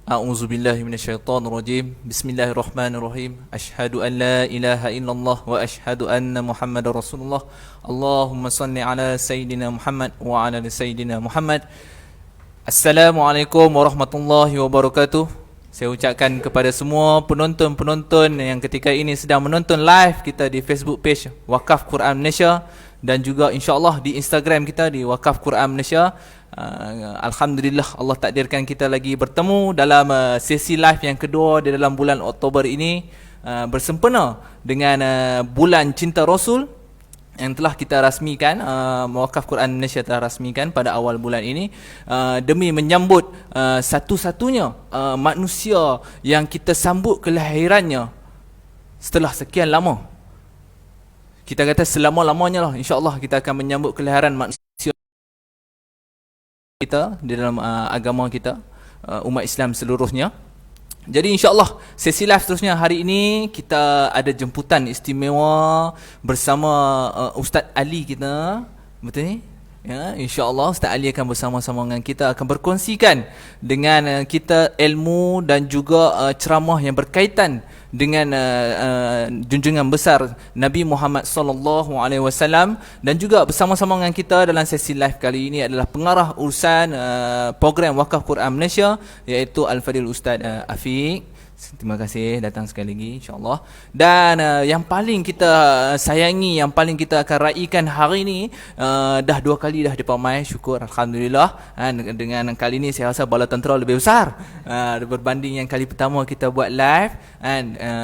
A'udzu billahi minasyaitonir rajim. Bismillahirrahmanirrahim. Asyhadu an la ilaha illallah wa asyhadu anna Muhammadar Rasulullah. Allahumma salli ala sayidina Muhammad wa ala ali sayidina Muhammad. Assalamualaikum warahmatullahi wabarakatuh. Saya ucapkan kepada semua penonton-penonton yang ketika ini sedang menonton live kita di Facebook page Wakaf Quran Malaysia dan juga insya-Allah di Instagram kita di Wakaf Quran Malaysia. Alhamdulillah Allah takdirkan kita lagi bertemu dalam sesi live yang kedua di dalam bulan Oktober ini, bersempena dengan bulan Cinta Rasul yang telah kita rasmikan, Wakaf Quran Malaysia telah rasmikan pada awal bulan ini, demi menyambut satu-satunya manusia yang kita sambut kelahirannya setelah sekian lama. Kita kata selama-lamanya lah, insya-Allah kita akan menyambut kelahiran manusia kita di dalam agama kita, umat Islam seluruhnya. Jadi insya-Allah sesi live seterusnya hari ini kita ada jemputan istimewa bersama Ustaz Ali kita. Betul ni? Ya, insya-Allah Ustaz Ali akan bersama-sama dengan kita, akan berkongsikan dengan kita ilmu dan juga ceramah yang berkaitan dengan junjungan besar Nabi Muhammad sallallahu alaihi wasallam, dan juga bersama-sama dengan kita dalam sesi live kali ini adalah pengarah urusan program Wakaf Quran Malaysia, iaitu Al-Fadil Ustaz Afiq. Terima kasih datang sekali lagi insya-Allah. Dan yang paling kita sayangi, yang paling kita akan raikan hari ini, dah 2 kali dah depa mai, syukur alhamdulillah. Dengan kali ini saya rasa bala tentera lebih besar berbanding yang kali pertama kita buat live.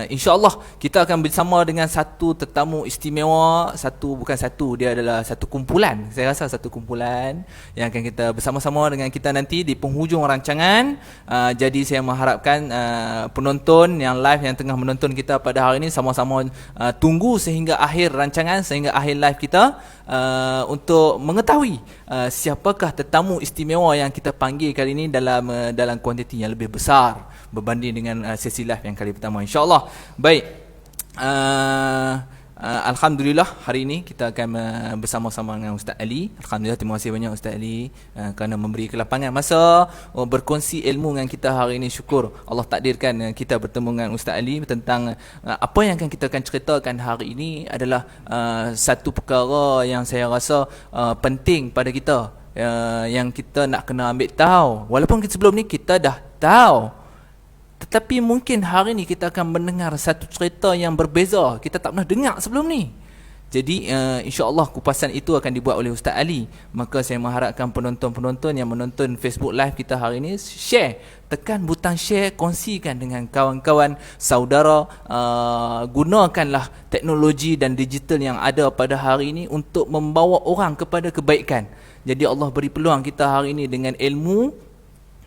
Insya-Allah kita akan bersama dengan satu tetamu istimewa, dia adalah satu kumpulan. Saya rasa satu kumpulan yang akan kita bersama-sama dengan kita nanti di penghujung rancangan. Jadi saya mengharapkan penonton yang live yang tengah menonton kita pada hari ini sama-sama tunggu sehingga akhir rancangan, sehingga akhir live kita, untuk mengetahui siapakah tetamu istimewa yang kita panggil kali ini dalam kuantiti yang lebih besar berbanding dengan sesi live yang kali pertama, insya-Allah. Baik. Alhamdulillah hari ini kita akan bersama-sama dengan Ustaz Ali. Alhamdulillah, terima kasih banyak Ustaz Ali kerana memberi kelapangan masa berkongsi ilmu dengan kita hari ini. Syukur Allah takdirkan kita bertemu dengan Ustaz Ali tentang apa yang kita akan ceritakan hari ini adalah satu perkara yang saya rasa penting pada kita, yang kita nak kena ambil tahu. Walaupun sebelum ni kita dah tahu, tetapi mungkin hari ni kita akan mendengar satu cerita yang berbeza, kita tak pernah dengar sebelum ni. Jadi insya-Allah kupasan itu akan dibuat oleh Ustaz Ali. Maka saya mengharapkan penonton-penonton yang menonton Facebook live kita hari ini, share, tekan butang share, kongsikan dengan kawan-kawan, saudara. Gunakanlah teknologi dan digital yang ada pada hari ini untuk membawa orang kepada kebaikan. Jadi Allah beri peluang kita hari ini dengan ilmu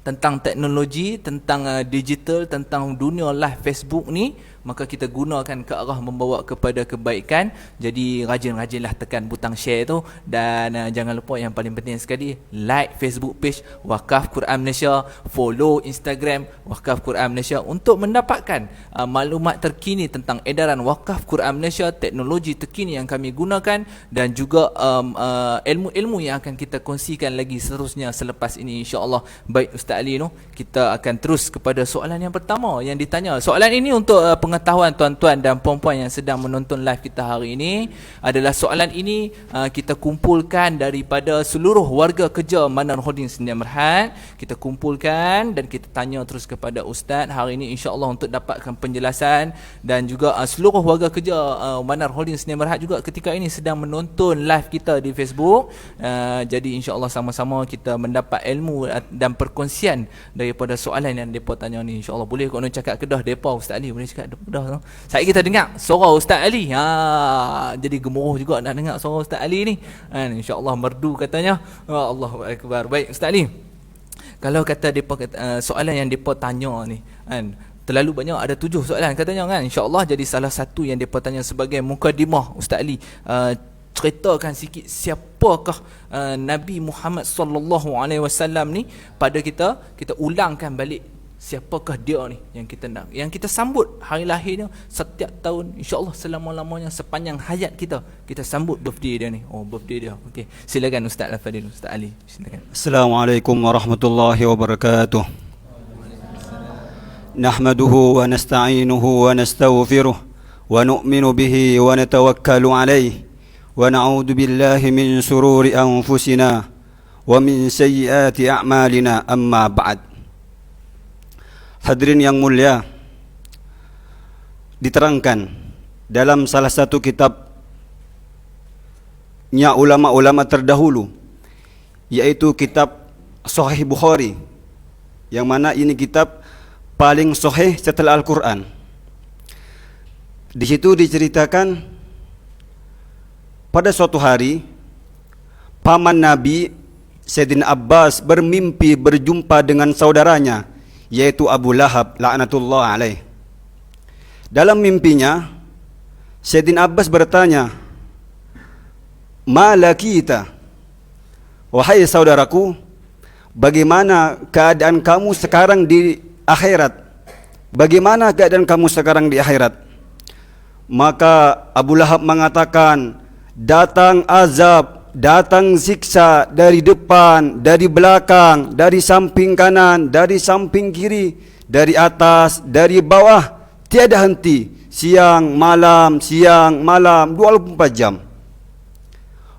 tentang teknologi, tentang digital, tentang dunia live Facebook ni, maka kita gunakan ke arah membawa kepada kebaikan. Jadi rajin-rajinlah tekan butang share tu, dan jangan lupa yang paling penting sekali, like Facebook page Wakaf Quran Malaysia, follow Instagram Wakaf Quran Malaysia untuk mendapatkan maklumat terkini tentang edaran Wakaf Quran Malaysia, teknologi terkini yang kami gunakan, dan juga ilmu-ilmu yang akan kita kongsikan lagi seterusnya selepas ini, insya-Allah. Baik Ustaz Ali, kita akan terus kepada soalan yang pertama yang ditanya. Soalan ini untuk pengetahuan tuan-tuan dan puan-puan yang sedang menonton live kita hari ini, adalah soalan ini kita kumpulkan daripada seluruh warga kerja Manar Holding Sdn Bhd. Kita kumpulkan dan kita tanya terus kepada Ustaz hari ini, insya-Allah, untuk dapatkan penjelasan. Dan juga seluruh warga kerja Manar Holding Sdn Bhd juga ketika ini sedang menonton live kita di Facebook. Jadi insya-Allah sama-sama kita mendapat ilmu dan perkongsian daripada soalan yang mereka tanya ni, insya-Allah. Boleh kau nak cakap Kedah depa Ustaz Ali, boleh cakap Kedah. Saya kita dengar suara Ustaz Ali. Jadi gemuruh juga nak dengar suara Ustaz Ali ni. Insya-Allah merdu katanya. Allahu akbar. Baik Ustaz Ali, kalau kata depa soalan yang depa tanya ni terlalu banyak, ada 7 soalan katanya kan, insya-Allah. Jadi salah satu yang depa tanya sebagai mukadimah, Ustaz Ali ceritakan sikit siapakah Nabi Muhammad sallallahu alaihi wasallam ni pada kita ulangkan balik siapakah dia ni yang kita nak, yang kita sambut hari lahirnya setiap tahun, insya-Allah selama-lamanya sepanjang hayat kita sambut birthday dia ni. Birthday dia. Okey, silakan Ustaz Al-Fadil, Ustaz Ali, silakan. Assalamualaikum warahmatullahi wabarakatuh. نحمده ونستعينه ونستغفره ونؤمن به ونتوكل عليه ونعوذ بالله من شرور أنفسنا ومن سيئات أعمالنا أما بعد. Hadirin yang mulia, diterangkan dalam salah satu kitabnya ulama-ulama terdahulu, yaitu kitab Sahih Bukhari, yang mana ini kitab paling sahih setelah Al-Quran. Di situ diceritakan pada suatu hari paman Nabi Sayyidina Abbas bermimpi berjumpa dengan saudaranya, yaitu Abu Lahab laknatullah alaih. Dalam mimpinya Sayyidina Abbas bertanya, "Ma lakita?" Wahai saudaraku, bagaimana keadaan kamu sekarang di akhirat? Bagaimana keadaan kamu sekarang di akhirat? Maka Abu Lahab mengatakan, datang azab, datang siksa dari depan, dari belakang, dari samping kanan, dari samping kiri, dari atas, dari bawah, tiada henti, siang malam 24 jam.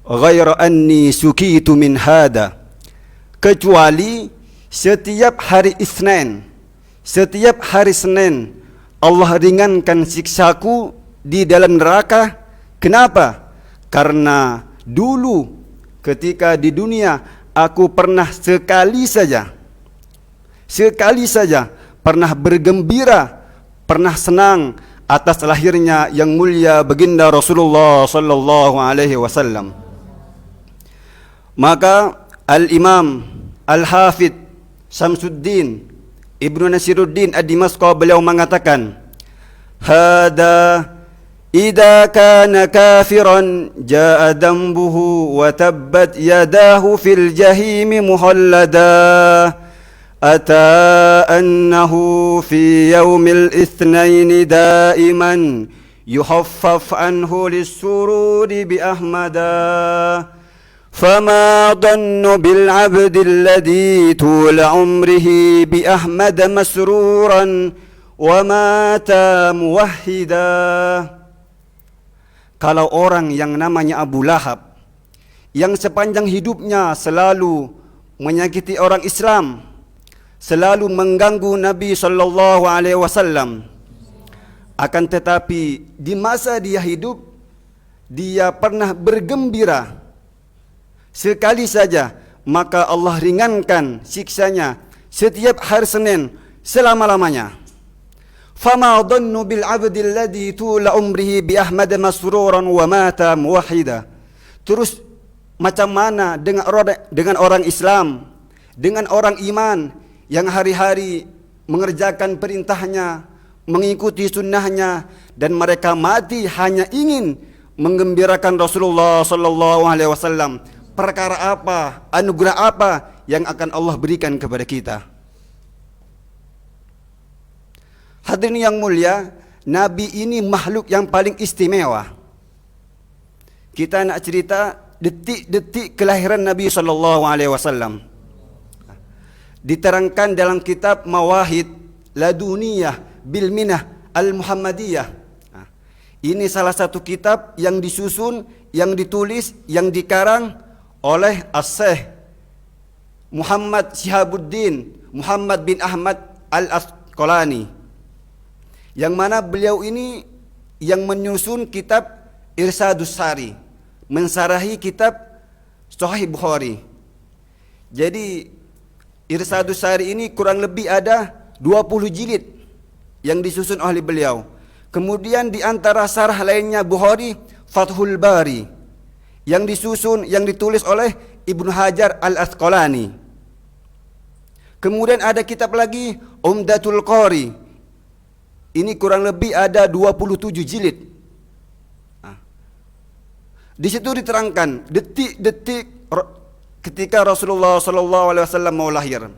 Ghaira anni sukitu min hada, kecuali setiap hari Isnin, setiap hari Senin Allah ringankan siksaku di dalam neraka. Kenapa? Karena dulu ketika di dunia aku pernah sekali saja pernah bergembira, pernah senang atas lahirnya yang mulia baginda Rasulullah sallallahu alaihi wasallam. Maka Al-Imam Al-Hafidh Syamsuddin Ibnu Nasiruddin Ad-Dimashqi beliau mengatakan, "Hada idza kana kafiran jaa dambuhu wa tabbat yadahu fil jahim muhallada ata annahu fi yaumil itsnain daiman yuhaffaf anhu lis-sururi bi ahmada فما ظن بالعبد الذي طول عمره بأحمد مسرورا ومات موحدا." Kalau orang yang namanya Abu Lahab, yang sepanjang hidupnya selalu menyakiti orang Islam, selalu mengganggu Nabi sallallahu alaihi wasallam, akan tetapi di masa dia hidup dia pernah bergembira sekali saja, maka Allah ringankan siksanya setiap hari Senin selama-lamanya. Fama dhannu bil 'abdi alladhi tula umrihi bi Ahmad masruran wa mata muwahhida. Terus macam mana dengan orang Islam, dengan orang iman yang hari-hari mengerjakan perintahnya, mengikuti sunnahnya, dan mereka mati hanya ingin menggembirakan Rasulullah sallallahu alaihi wasallam. Perkara apa, anugerah apa yang akan Allah berikan kepada kita? Hadirin yang mulia, Nabi ini makhluk yang paling istimewa. Kita nak cerita detik-detik kelahiran Nabi sallallahu alaihi wasallam. Diterangkan dalam kitab Mawahid Laduniyah bil Minah Al-Muhammadiyah. Ini salah satu kitab yang disusun, yang ditulis, yang dikarang oleh As-Syekh Muhammad Syihabuddin Muhammad bin Ahmad Al-Asqalani, yang mana beliau ini yang menyusun kitab Irsadus Sari, mensarahi kitab Sahih Bukhari. Jadi Irsadus Sari ini kurang lebih ada 20 jilid yang disusun oleh beliau. Kemudian di antara sarah lainnya Bukhari Fathul Bari, yang disusun, yang ditulis oleh Ibnu Hajar Al-Asqalani. Kemudian ada kitab lagi Umdatul Qari. Ini kurang lebih ada 27 jilid. Di situ diterangkan detik-detik ketika Rasulullah sallallahu alaihi wasallam mau lahir.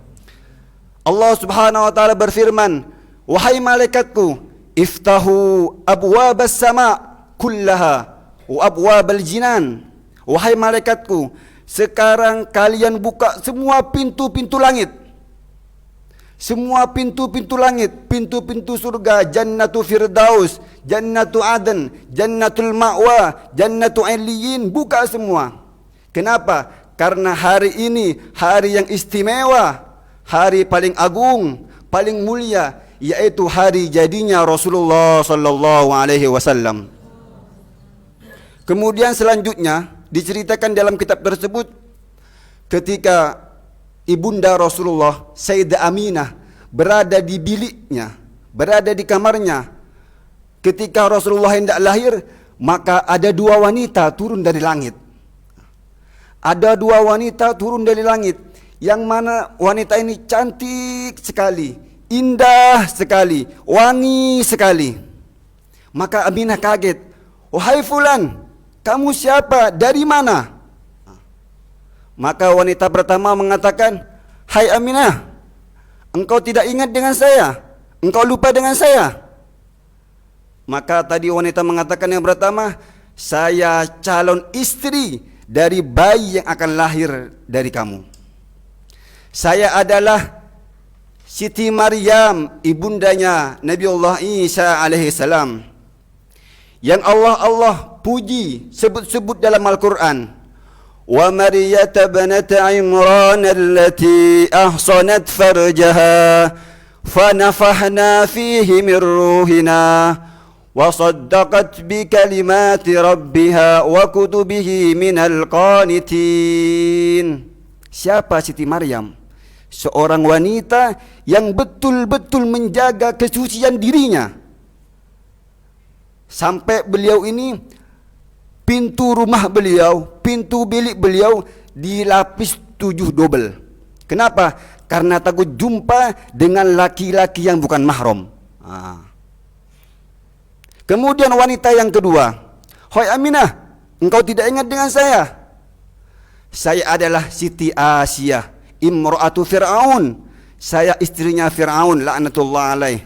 Allah Subhanahu wa taala berfirman, "Wahai malaikatku, iftahu abwabas sama kullaha wa abwabal jinan." Wahai malaikatku, sekarang kalian buka semua pintu-pintu langit. Semua pintu-pintu langit, pintu-pintu surga, Jannatu Firdaus, Jannatu Aden, Jannatul Ma'wa, Jannatu Aliyin, buka semua. Kenapa? Karena hari ini hari yang istimewa, hari paling agung, paling mulia, yaitu hari jadinya Rasulullah sallallahu alaihi wasallam. Kemudian selanjutnya diceritakan dalam kitab tersebut ketika ibunda Rasulullah Sayyidah Aminah berada di biliknya, berada di kamarnya. Ketika Rasulullah hendak lahir, maka ada dua wanita turun dari langit. Ada dua wanita turun dari langit, yang mana wanita ini cantik sekali, indah sekali, wangi sekali. Maka Aminah kaget. "Wahai fulan, kamu siapa? Dari mana?" Maka wanita pertama mengatakan, "Hai Aminah, engkau tidak ingat dengan saya? Engkau lupa dengan saya?" Maka tadi wanita mengatakan yang pertama, "Saya calon istri dari bayi yang akan lahir dari kamu. Saya adalah Siti Maryam, ibundanya Nabiullah Isa alaihissalam, yang Allah puji sebut-sebut dalam Al-Quran. Wa Maryata banata Imran allati ahsanat farjaha fanafahna fihi min ruhina wa saddaqat bi kalimati rabbiha wa kutubihi minal qanitin." Siapa Siti Maryam? Seorang wanita yang betul-betul menjaga kesucian dirinya. Sampai beliau ini, pintu rumah beliau, pintu bilik beliau dilapis 7 double. Kenapa? Karena takut jumpa dengan laki-laki yang bukan mahram. Kemudian wanita yang kedua, "Hai Aminah, engkau tidak ingat dengan saya? Saya adalah Siti Asiyah, imra'atu Fir'aun. Saya istrinya Fir'aun, laknatullah alaih,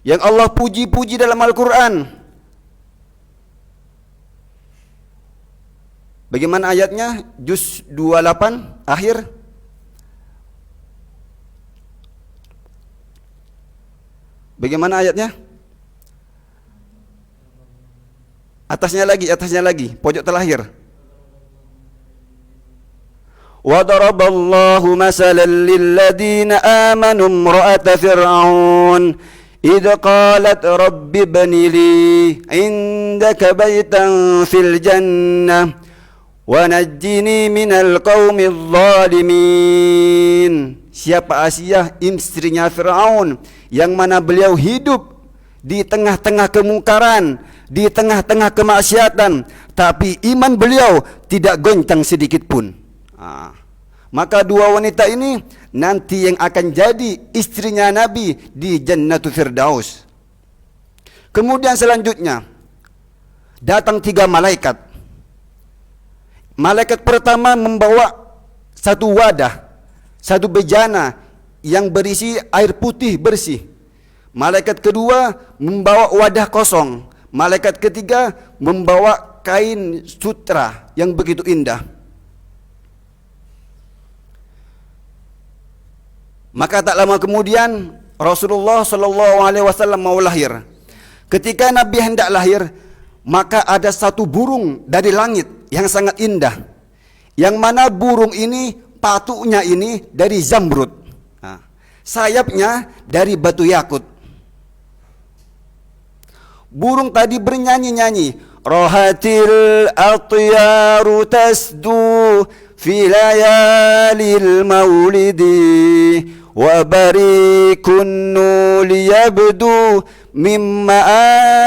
yang Allah puji-puji dalam Al-Quran." Bagaimana ayatnya? Juz 28 akhir. Bagaimana ayatnya? Atasnya lagi, pojok terakhir. وَضَرَبَ اللَّهُ مَثَلًا لِلَّذِينَ آمَنُوا امْرَأَتَ فِرْعَوْنَ إِذْ قَالَتْ رَبِّ ابْنِ لِي عِندَكَ بَيْتًا فِي الْجَنَّةِ وَنَجِّنِي مِنَ الْقَوْمِ الظَّالِمِينَ. Siapa Asiyah, istrinya Fir'aun, yang mana beliau hidup di tengah-tengah kemungkaran, di tengah-tengah kemaksiatan, tapi iman beliau tidak goncang sedikit pun. Maka dua wanita ini nanti yang akan jadi istrinya Nabi di Jannatul Firdaus. Kemudian selanjutnya datang 3 malaikat. Malaikat pertama membawa satu wadah, satu bejana yang berisi air putih bersih. Malaikat kedua membawa wadah kosong. Malaikat ketiga membawa kain sutra yang begitu indah. Maka tak lama kemudian Rasulullah sallallahu alaihi wasallam mau lahir. Ketika Nabi hendak lahir, maka ada satu burung dari langit yang sangat indah, yang mana burung ini patuknya ini dari zamrud, sayapnya dari batu yakut. Burung tadi bernyanyi-nyanyi, "Rahatil atyaru tasdu fi layalil maulidi wa barikun liyabdu mimma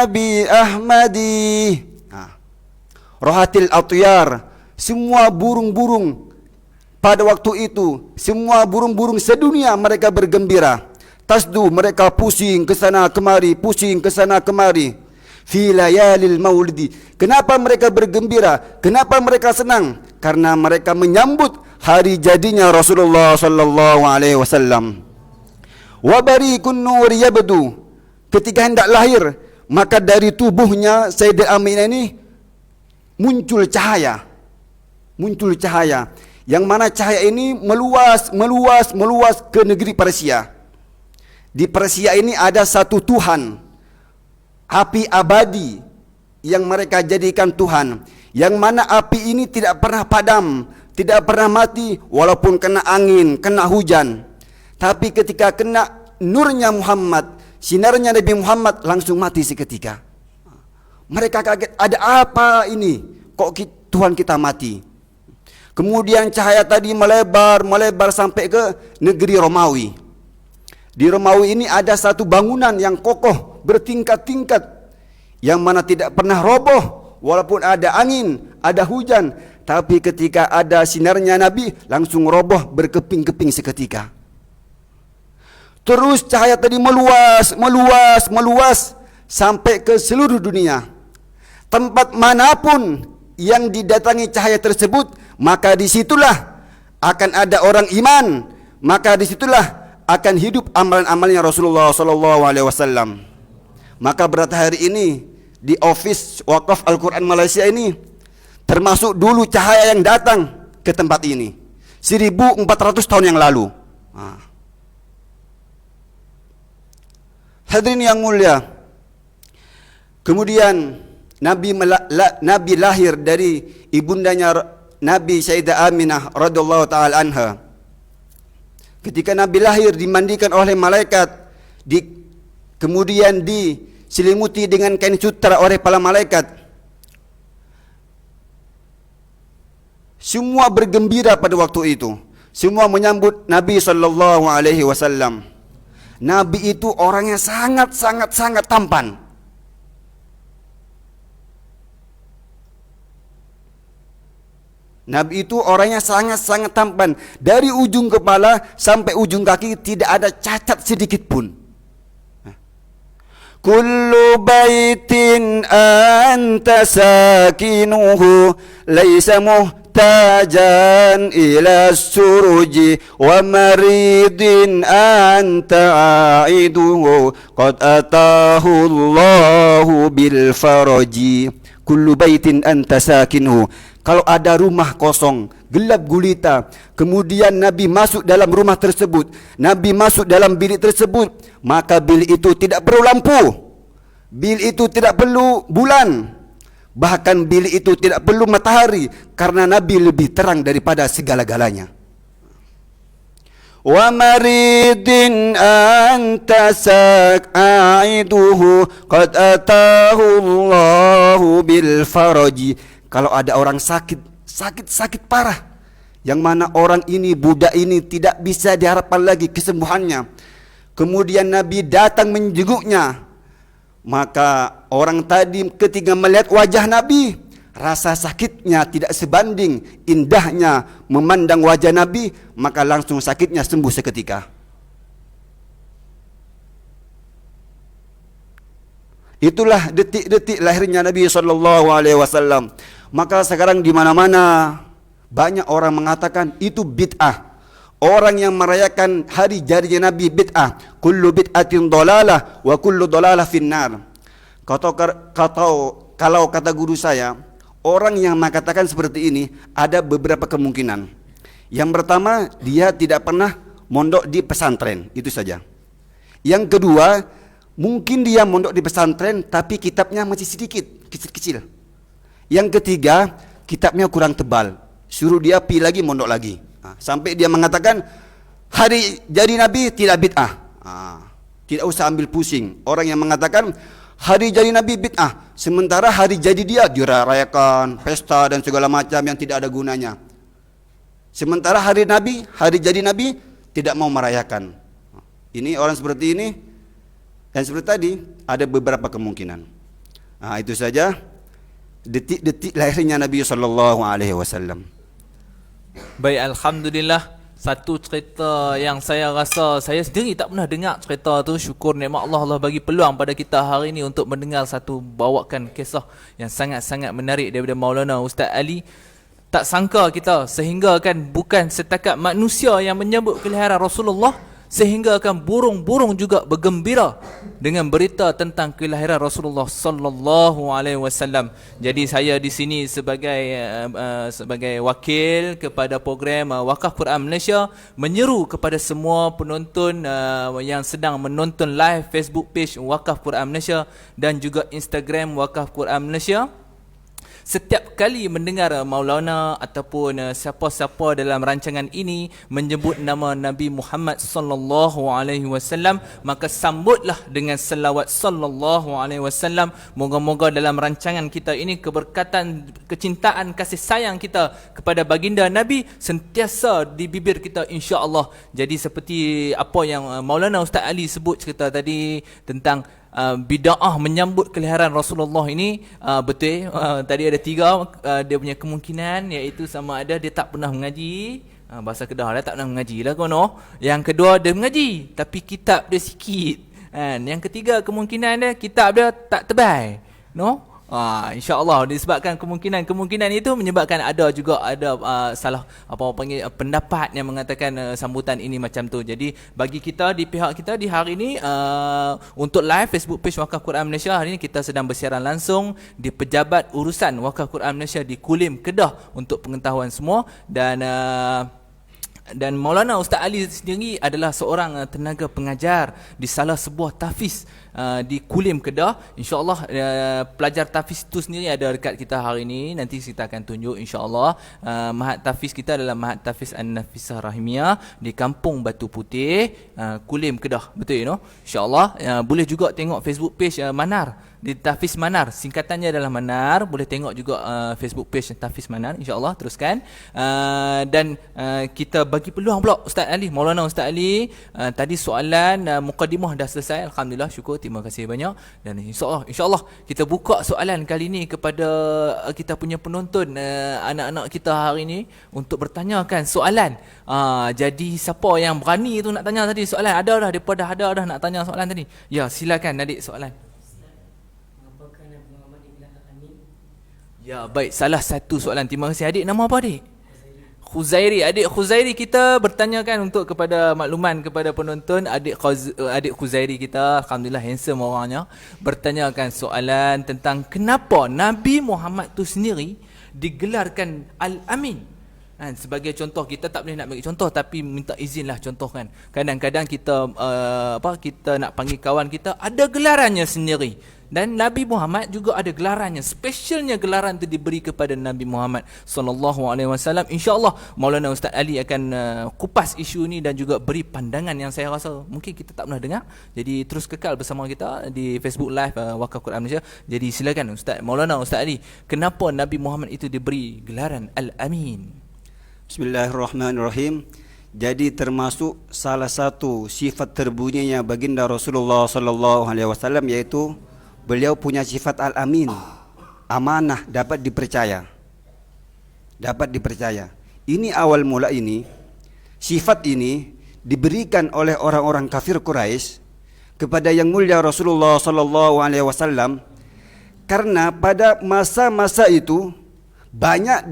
abi ahmadi." Rahatil atyar, semua burung-burung pada waktu itu, semua burung-burung sedunia mereka bergembira. Tasdu, mereka pusing ke sana kemari, pusing ke sana kemari. Fi layalil maulidi. Kenapa mereka bergembira? Kenapa mereka senang? Karena mereka menyambut hari jadinya Rasulullah sallallahu alaihi wasallam. Wa barikun nur yabdu. Ketika hendak lahir, maka dari tubuhnya Sayyidah Aminah ini muncul cahaya. Muncul cahaya Yang mana cahaya ini meluas ke negeri Persia. Di Persia ini ada satu Tuhan, api abadi yang mereka jadikan Tuhan, yang mana api ini tidak pernah padam, tidak pernah mati walaupun kena angin, kena hujan. Tapi ketika kena nurnya Muhammad, sinarnya Nabi Muhammad, langsung mati seketika. Mereka kaget, ada apa ini? Kok Tuhan kita mati? Kemudian cahaya tadi melebar sampai ke negeri Romawi. Di Romawi ini ada satu bangunan yang kokoh, bertingkat-tingkat, yang mana tidak pernah roboh walaupun ada angin, ada hujan. Tapi ketika ada sinarnya Nabi, langsung roboh berkeping-keping seketika. Terus cahaya tadi meluas sampai ke seluruh dunia. Tempat manapun yang didatangi cahaya tersebut, maka disitulah akan ada orang iman, maka disitulah akan hidup amalan-amalnya Rasulullah SAW. Maka berarti hari ini di office Wakaf Al-Quran Malaysia ini termasuk dulu cahaya yang datang ke tempat ini 1400 tahun yang lalu. Hadirin yang mulia, kemudian Nabi lahir dari ibundanya Nabi Sayyidah Aminah radhiyallahu taala anha. Ketika Nabi lahir dimandikan oleh malaikat, kemudian diselimuti dengan kain sutra oleh para malaikat. Semua bergembira pada waktu itu. Semua menyambut Nabi sallallahu alaihi wasallam. Nabi itu orangnya sangat tampan. Nabi itu orangnya sangat tampan. Dari ujung kepala sampai ujung kaki tidak ada cacat sedikit pun. Kullu baitin anta sakinuhu laisa muhtajan ila suruji wa maridin anta aiduhu qad atahu Allahu bil faraji. Kullu baitin anta sakinuhu. Kalau ada rumah kosong, gelap gulita, kemudian Nabi masuk dalam rumah tersebut, Nabi masuk dalam bilik tersebut, maka bilik itu tidak perlu lampu, bilik itu tidak perlu bulan, bahkan bilik itu tidak perlu matahari, karena Nabi lebih terang daripada segala-galanya. Wa maridin anta sakaiduhu qad atahu Allahu bil faraji. Kalau ada orang sakit parah, yang mana orang ini, budak ini tidak bisa diharapkan lagi kesembuhannya, kemudian Nabi datang menjenguknya, maka orang tadi ketika melihat wajah Nabi, rasa sakitnya tidak sebanding indahnya memandang wajah Nabi, maka langsung sakitnya sembuh seketika. Itulah detik-detik lahirnya Nabi SAW. Maka sekarang di mana-mana banyak orang mengatakan itu bid'ah. Orang yang merayakan hari jadinya Nabi bid'ah. Kullu bid'atin dolalah wa kullu dolalah finnar. Kalau kata guru saya, orang yang mengatakan seperti ini ada beberapa kemungkinan. Yang pertama, dia tidak pernah mondok di pesantren, itu saja. Yang kedua, mungkin dia mondok di pesantren tapi kitabnya masih sedikit, kecil-kecil. Yang ketiga, kitabnya kurang tebal. Suruh dia pi lagi, mondok lagi. Sampai dia mengatakan hari jadi Nabi tidak bid'ah. Tidak usah ambil pusing. Orang yang mengatakan hari jadi Nabi bid'ah, sementara hari jadi dia dirayakan, pesta dan segala macam yang tidak ada gunanya. Sementara hari jadi Nabi tidak mau merayakan. Ini orang seperti ini. Dan seperti tadi ada beberapa kemungkinan. Itu saja detik-detik lahirnya Nabi SAW. Baik, alhamdulillah. Satu cerita yang saya rasa saya sendiri tak pernah dengar cerita tu. Syukur nikmat Allah bagi peluang pada kita hari ini untuk mendengar satu bawakan kisah yang sangat-sangat menarik daripada Maulana Ustaz Ali. Tak sangka kita sehingga kan bukan setakat manusia yang menyambut kelahiran Rasulullah, sehingga akan burung-burung juga bergembira dengan berita tentang kelahiran Rasulullah sallallahu alaihi wasallam. Jadi saya di sini sebagai wakil kepada program Wakaf Quran Malaysia menyeru kepada semua penonton yang sedang menonton live Facebook page Wakaf Quran Malaysia dan juga Instagram Wakaf Quran Malaysia, setiap kali mendengar Maulana ataupun siapa-siapa dalam rancangan ini menyebut nama Nabi Muhammad sallallahu alaihi wasallam, maka sambutlah dengan selawat sallallahu alaihi wasallam. Moga-moga dalam rancangan kita ini keberkatan, kecintaan, kasih sayang kita kepada baginda Nabi sentiasa di bibir kita, insya-Allah. Jadi seperti apa yang Maulana Ustaz Ali sebut cerita tadi tentang bid'ah menyambut kelahiran Rasulullah ini, betul. Tadi ada tiga dia punya kemungkinan, iaitu sama ada dia tak pernah mengaji, bahasa Kedah lah, tak pernah mengaji lah kono. Yang kedua dia mengaji tapi kitab dia sikit, yang ketiga kemungkinan dia kitab dia tak tebal, no. InsyaAllah disebabkan kemungkinan itu menyebabkan ada salah pendapat yang mengatakan sambutan ini macam tu. Jadi bagi kita di pihak kita di hari ini untuk live Facebook page Wakaf Quran Malaysia, hari ini kita sedang bersiaran langsung di Pejabat Urusan Wakaf Quran Malaysia di Kulim, Kedah, untuk pengetahuan semua. Dan Maulana Ustaz Ali sendiri adalah seorang tenaga pengajar di salah sebuah tahfiz di Kulim, Kedah. InsyaAllah pelajar tahfiz itu sendiri ada dekat kita hari ini. Nanti kita akan tunjuk insyaAllah. Mahat tahfiz kita adalah Mahat Tahfiz An-Nafisah Rahimiah di Kampung Batu Putih, Kulim, Kedah. Betul, you know? InsyaAllah boleh juga tengok Facebook page Manar di Tahfiz Manar, singkatannya adalah Manar. Boleh tengok juga Facebook page Tahfiz Manar, insyaAllah. Teruskan. Dan kita bagi peluang pula Ustaz Ali, Maulana Ustaz Ali. Tadi soalan mukadimah dah selesai, alhamdulillah, syukur, terima kasih banyak. Dan insyaAllah kita buka soalan kali ni kepada kita punya penonton, anak-anak kita hari ni, untuk bertanyakan soalan. Jadi siapa yang berani tu nak tanya tadi soalan? Ada dah, daripada ada dah nak tanya soalan tadi. Ya, silakan adik soalan. Ya, baik, salah satu soalan. Terima kasih adik. Nama apa adik? Khuzairi. Adik Khuzairi kita bertanyakan untuk kepada makluman kepada penonton, adik Khuzairi kita, alhamdulillah handsome orangnya, bertanyakan soalan tentang kenapa Nabi Muhammad tu sendiri digelarkan Al-Amin. Sebagai contoh, kita tak boleh nak bagi contoh tapi minta izinlah contoh kan. Kadang-kadang kita kita nak panggil kawan kita, ada gelarannya sendiri. Dan Nabi Muhammad juga ada gelarannya. Specialnya gelaran itu diberi kepada Nabi Muhammad sallallahu alaihi wasallam. Insya-Allah Maulana Ustaz Ali akan kupas isu ini dan juga beri pandangan yang saya rasa mungkin kita tak pernah dengar. Jadi terus kekal bersama kita di Facebook Live Wakaf Quran Malaysia. Jadi silakan Ustaz Maulana Ustaz Ali, kenapa Nabi Muhammad itu diberi gelaran Al-Amin? Bismillahirrahmanirrahim. Jadi termasuk salah satu sifat terbunyinya baginda Rasulullah sallallahu alaihi wasallam, yaitu beliau punya sifat Al-Amin, amanah, dapat dipercaya. Dapat dipercaya. Ini awal mula ini, sifat ini diberikan oleh orang-orang kafir Quraisy kepada yang mulia Rasulullah sallallahu alaihi wasallam, karena pada masa-masa itu banyak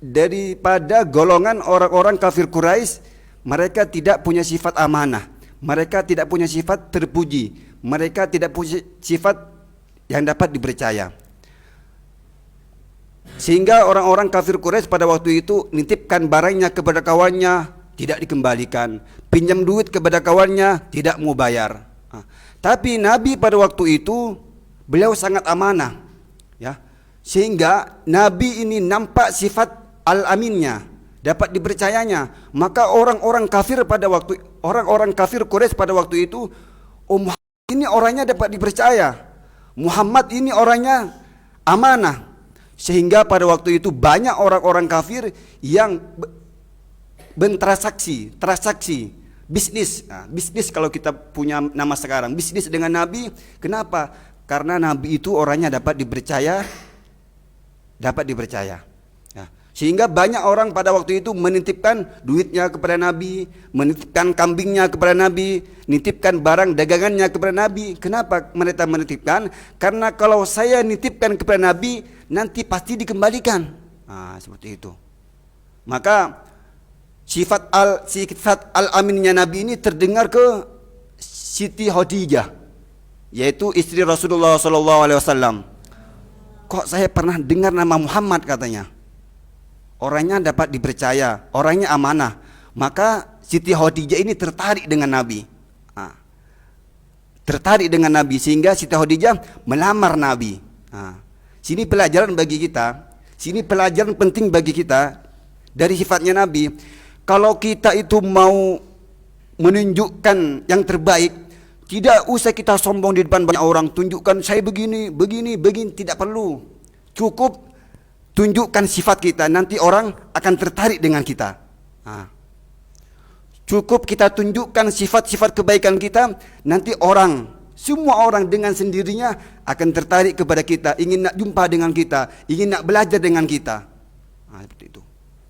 daripada golongan orang-orang kafir Quraisy, mereka tidak punya sifat amanah, mereka tidak punya sifat terpuji, mereka tidak punya sifat yang dapat dipercaya. Sehingga orang-orang kafir Quraisy pada waktu itu nitipkan barangnya kepada kawannya, tidak dikembalikan. Pinjam duit kepada kawannya, tidak mau bayar. Tapi Nabi pada waktu itu beliau sangat amanah, ya. Sehingga Nabi ini nampak sifat Al-Aminnya, dapat dipercayanya. Maka orang-orang kafir Quraisy pada waktu itu, Muhammad ini orangnya dapat dipercaya, Muhammad ini orangnya amanah. Sehingga pada waktu itu banyak orang-orang kafir yang bertransaksi, bisnis. Bisnis kalau kita punya nama sekarang, bisnis dengan Nabi. Kenapa? Karena Nabi itu orangnya dapat dipercaya. Sehingga banyak orang pada waktu itu menitipkan duitnya kepada Nabi, menitipkan kambingnya kepada Nabi, nitipkan barang dagangannya kepada Nabi. Kenapa mereka menitipkan? Karena kalau saya nitipkan kepada Nabi, nanti pasti dikembalikan. Seperti itu. Maka sifat al-aminnya Nabi ini terdengar ke Siti Khadijah, yaitu istri Rasulullah SAW. Kok saya pernah dengar nama Muhammad katanya. Orangnya dapat dipercaya, orangnya amanah. Maka Siti Khadijah ini tertarik dengan Nabi. Tertarik dengan Nabi sehingga Siti Khadijah melamar Nabi. Sini pelajaran bagi kita, sini pelajaran penting bagi kita dari sifatnya Nabi. Kalau kita itu mau menunjukkan yang terbaik, tidak usah kita sombong di depan banyak orang, tunjukkan saya begini, tidak perlu. Cukup tunjukkan sifat kita, nanti orang akan tertarik dengan kita. Cukup kita tunjukkan sifat-sifat kebaikan kita, nanti semua orang dengan sendirinya akan tertarik kepada kita, ingin nak jumpa dengan kita, ingin nak belajar dengan kita. Seperti itu.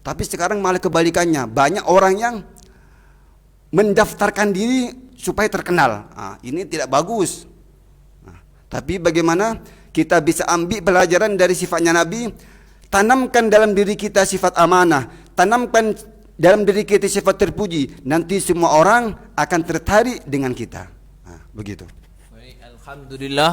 Tapi sekarang malah kebalikannya, banyak orang yang mendaftarkan diri supaya terkenal. Ini tidak bagus. Tapi bagaimana kita bisa ambil pelajaran dari sifatnya Nabi, tanamkan dalam diri kita sifat amanah, tanamkan dalam diri kita sifat terpuji, nanti semua orang akan tertarik dengan kita. Begitu. Baik, alhamdulillah,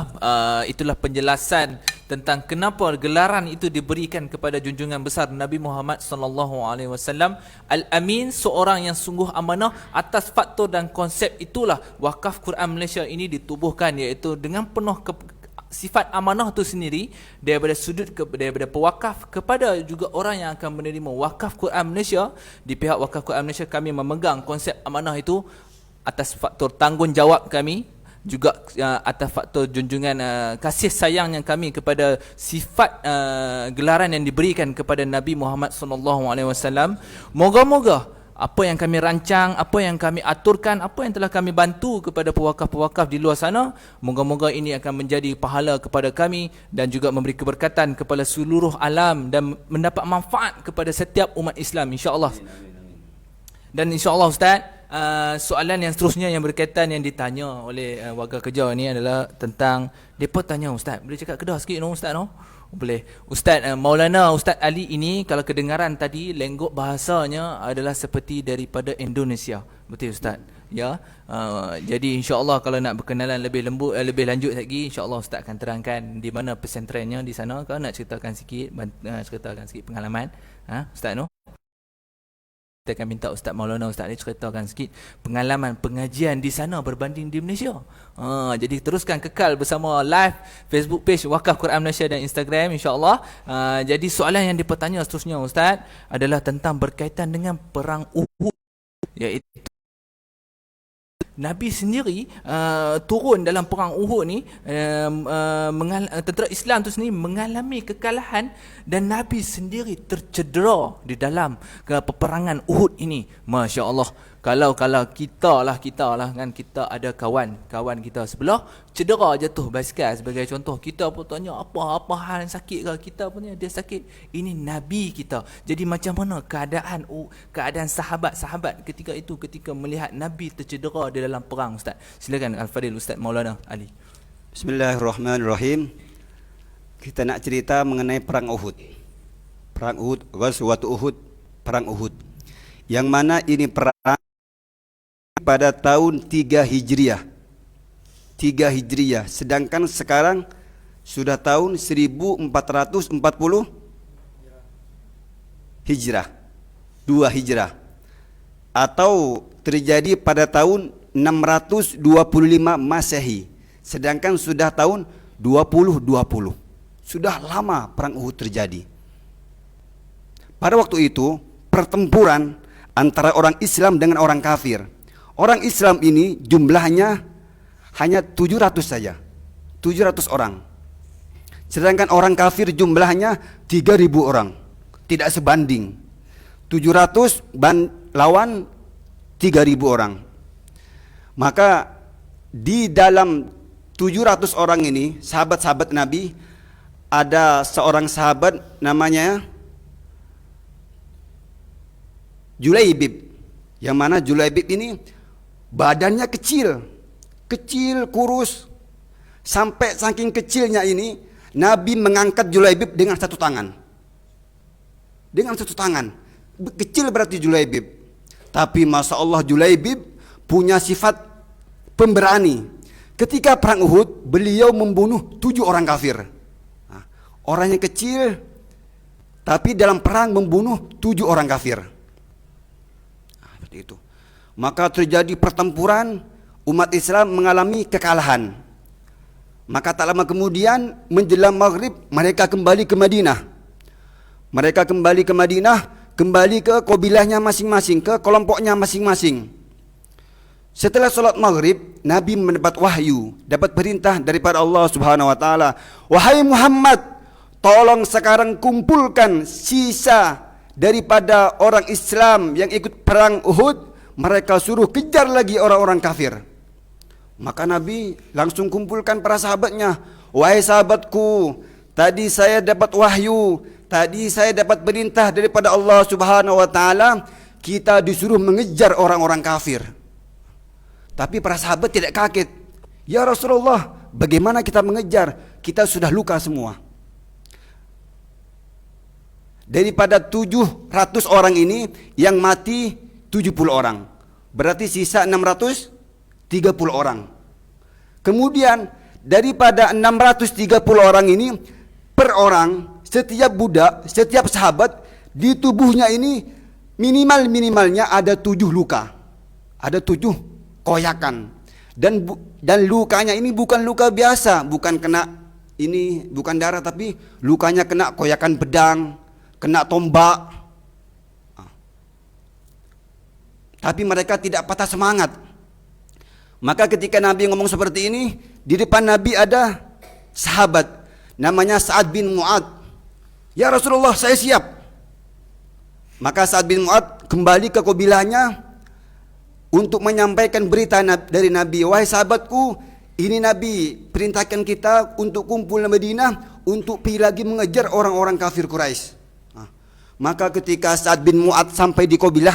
itulah penjelasan tentang kenapa gelaran itu diberikan kepada junjungan besar Nabi Muhammad sallallahu alaihi wasallam Al-Amin, seorang yang sungguh amanah. Atas faktor dan konsep itulah Wakaf Quran Malaysia ini ditubuhkan, iaitu dengan penuh sifat amanah itu sendiri, daripada daripada pewakaf kepada juga orang yang akan menerima wakaf Quran Malaysia. Di pihak Wakaf Quran Malaysia kami memegang konsep amanah itu atas faktor tanggungjawab kami, juga atas faktor junjungan kasih sayangnya kami kepada sifat gelaran yang diberikan kepada Nabi Muhammad sallallahu alaihi wasallam. Moga-moga apa yang kami rancang, apa yang kami aturkan, apa yang telah kami bantu kepada pewakaf-pewakaf di luar sana, moga-moga ini akan menjadi pahala kepada kami dan juga memberi keberkatan kepada seluruh alam dan mendapat manfaat kepada setiap umat Islam, insya-Allah. Dan insya-Allah Ustaz, soalan yang seterusnya yang berkaitan yang ditanya oleh warga kerja ni adalah tentang, depa tanya Ustaz, boleh cakap Kedah sikit no Ustaz no? Boleh. Ustaz Maulana Ustaz Ali ini kalau kedengaran tadi lenggok bahasanya adalah seperti daripada Indonesia. Betul Ustaz? Ya. Jadi insya-Allah kalau nak berkenalan lebih lebih lanjut lagi, insya-Allah Ustaz akan terangkan di mana pesantrennya di sana. Kalau nak ceritakan sikit pengalaman, Ustaz no? Kita akan minta Ustaz Maulana Ustaz Ali ceritakan sikit pengalaman pengajian di sana berbanding di Malaysia. Jadi teruskan kekal bersama live Facebook page Wakaf Quran Malaysia dan Instagram, insya-Allah. Jadi soalan yang dipertanya seterusnya Ustaz adalah tentang berkaitan dengan perang Uhud, iaitu Nabi sendiri turun dalam perang Uhud ni, tentera Islam tu sendiri mengalami kekalahan dan Nabi sendiri tercedera di dalam peperangan Uhud ini. Masya Allah. Kalau kita lah kan, kita ada kawan kita sebelah cedera jatuh basikal sebagai contoh, kita pun tanya apa hal sakit ke, kita punya dia sakit, ini Nabi kita. Jadi macam mana keadaan sahabat-sahabat ketika itu ketika melihat Nabi tercedera di dalam perang Ustaz? Silakan Al-Fadil Ustaz Maulana Ali. Bismillahirrahmanirrahim. Kita nak cerita mengenai perang Uhud. Perang Uhud, Ghazwat Uhud, perang Uhud. Yang mana ini perang pada tahun 3 Hijriah. 3 Hijriah. Sedangkan sekarang sudah tahun 1440 Hijrah. 2 Hijrah. Atau terjadi pada tahun 625 Masehi. Sedangkan sudah tahun 2020. Sudah lama perang Uhud terjadi. Pada waktu itu pertempuran antara orang Islam dengan orang kafir. Orang Islam ini jumlahnya hanya 700 saja. 700 orang. Sedangkan orang kafir jumlahnya 3000 orang. Tidak sebanding. 700 lawan 3000 orang. Maka di dalam 700 orang ini, sahabat-sahabat Nabi, ada seorang sahabat namanya Julaibib. Yang mana Julaibib ini badannya kecil, kurus. Sampai saking kecilnya ini, Nabi mengangkat Julaibib dengan satu tangan. Dengan satu tangan. Kecil berarti Julaibib. Tapi Masya Allah Julaibib punya sifat pemberani. Ketika perang Uhud, beliau membunuh 7 orang kafir. Nah, orangnya kecil, tapi dalam perang membunuh 7 orang kafir. Nah, seperti itu. Maka terjadi pertempuran, umat Islam mengalami kekalahan. Maka tak lama kemudian menjelang maghrib mereka kembali ke Madinah. Mereka kembali ke Madinah, kembali ke kabilahnya masing-masing, ke kelompoknya masing-masing. Setelah solat maghrib, Nabi mendapat wahyu, dapat perintah daripada Allah Subhanahu wa taala. Wahai Muhammad, tolong sekarang kumpulkan sisa daripada orang Islam yang ikut perang Uhud. Mereka suruh kejar lagi orang-orang kafir. Maka Nabi langsung kumpulkan para sahabatnya. Wahai sahabatku, tadi saya dapat wahyu, tadi saya dapat perintah daripada Allah Subhanahu wa taala, kita disuruh mengejar orang-orang kafir. Tapi para sahabat tidak kaget. Ya Rasulullah, bagaimana kita mengejar? Kita sudah luka semua. Daripada 700 orang ini, yang mati 70 orang. Berarti sisa 630 orang. Kemudian daripada 630 orang ini, per orang, setiap budak, setiap sahabat, di tubuhnya ini minimalnya ada 7 luka. Ada 7 koyakan. Dan lukanya ini bukan luka biasa, bukan kena ini, bukan darah, tapi lukanya kena koyakan pedang, kena tombak. Tapi mereka tidak patah semangat. Maka ketika Nabi ngomong seperti ini, di depan Nabi ada sahabat namanya Sa'ad bin Mu'ad. Ya Rasulullah, saya siap. Maka Sa'ad bin Mu'ad kembali ke kabilahnya untuk menyampaikan berita dari Nabi. Wahai sahabatku, ini Nabi perintahkan kita untuk kumpul di Madinah untuk pergi lagi mengejar orang-orang kafir Quraisy. Maka ketika Sa'ad bin Mu'ad sampai di kabilah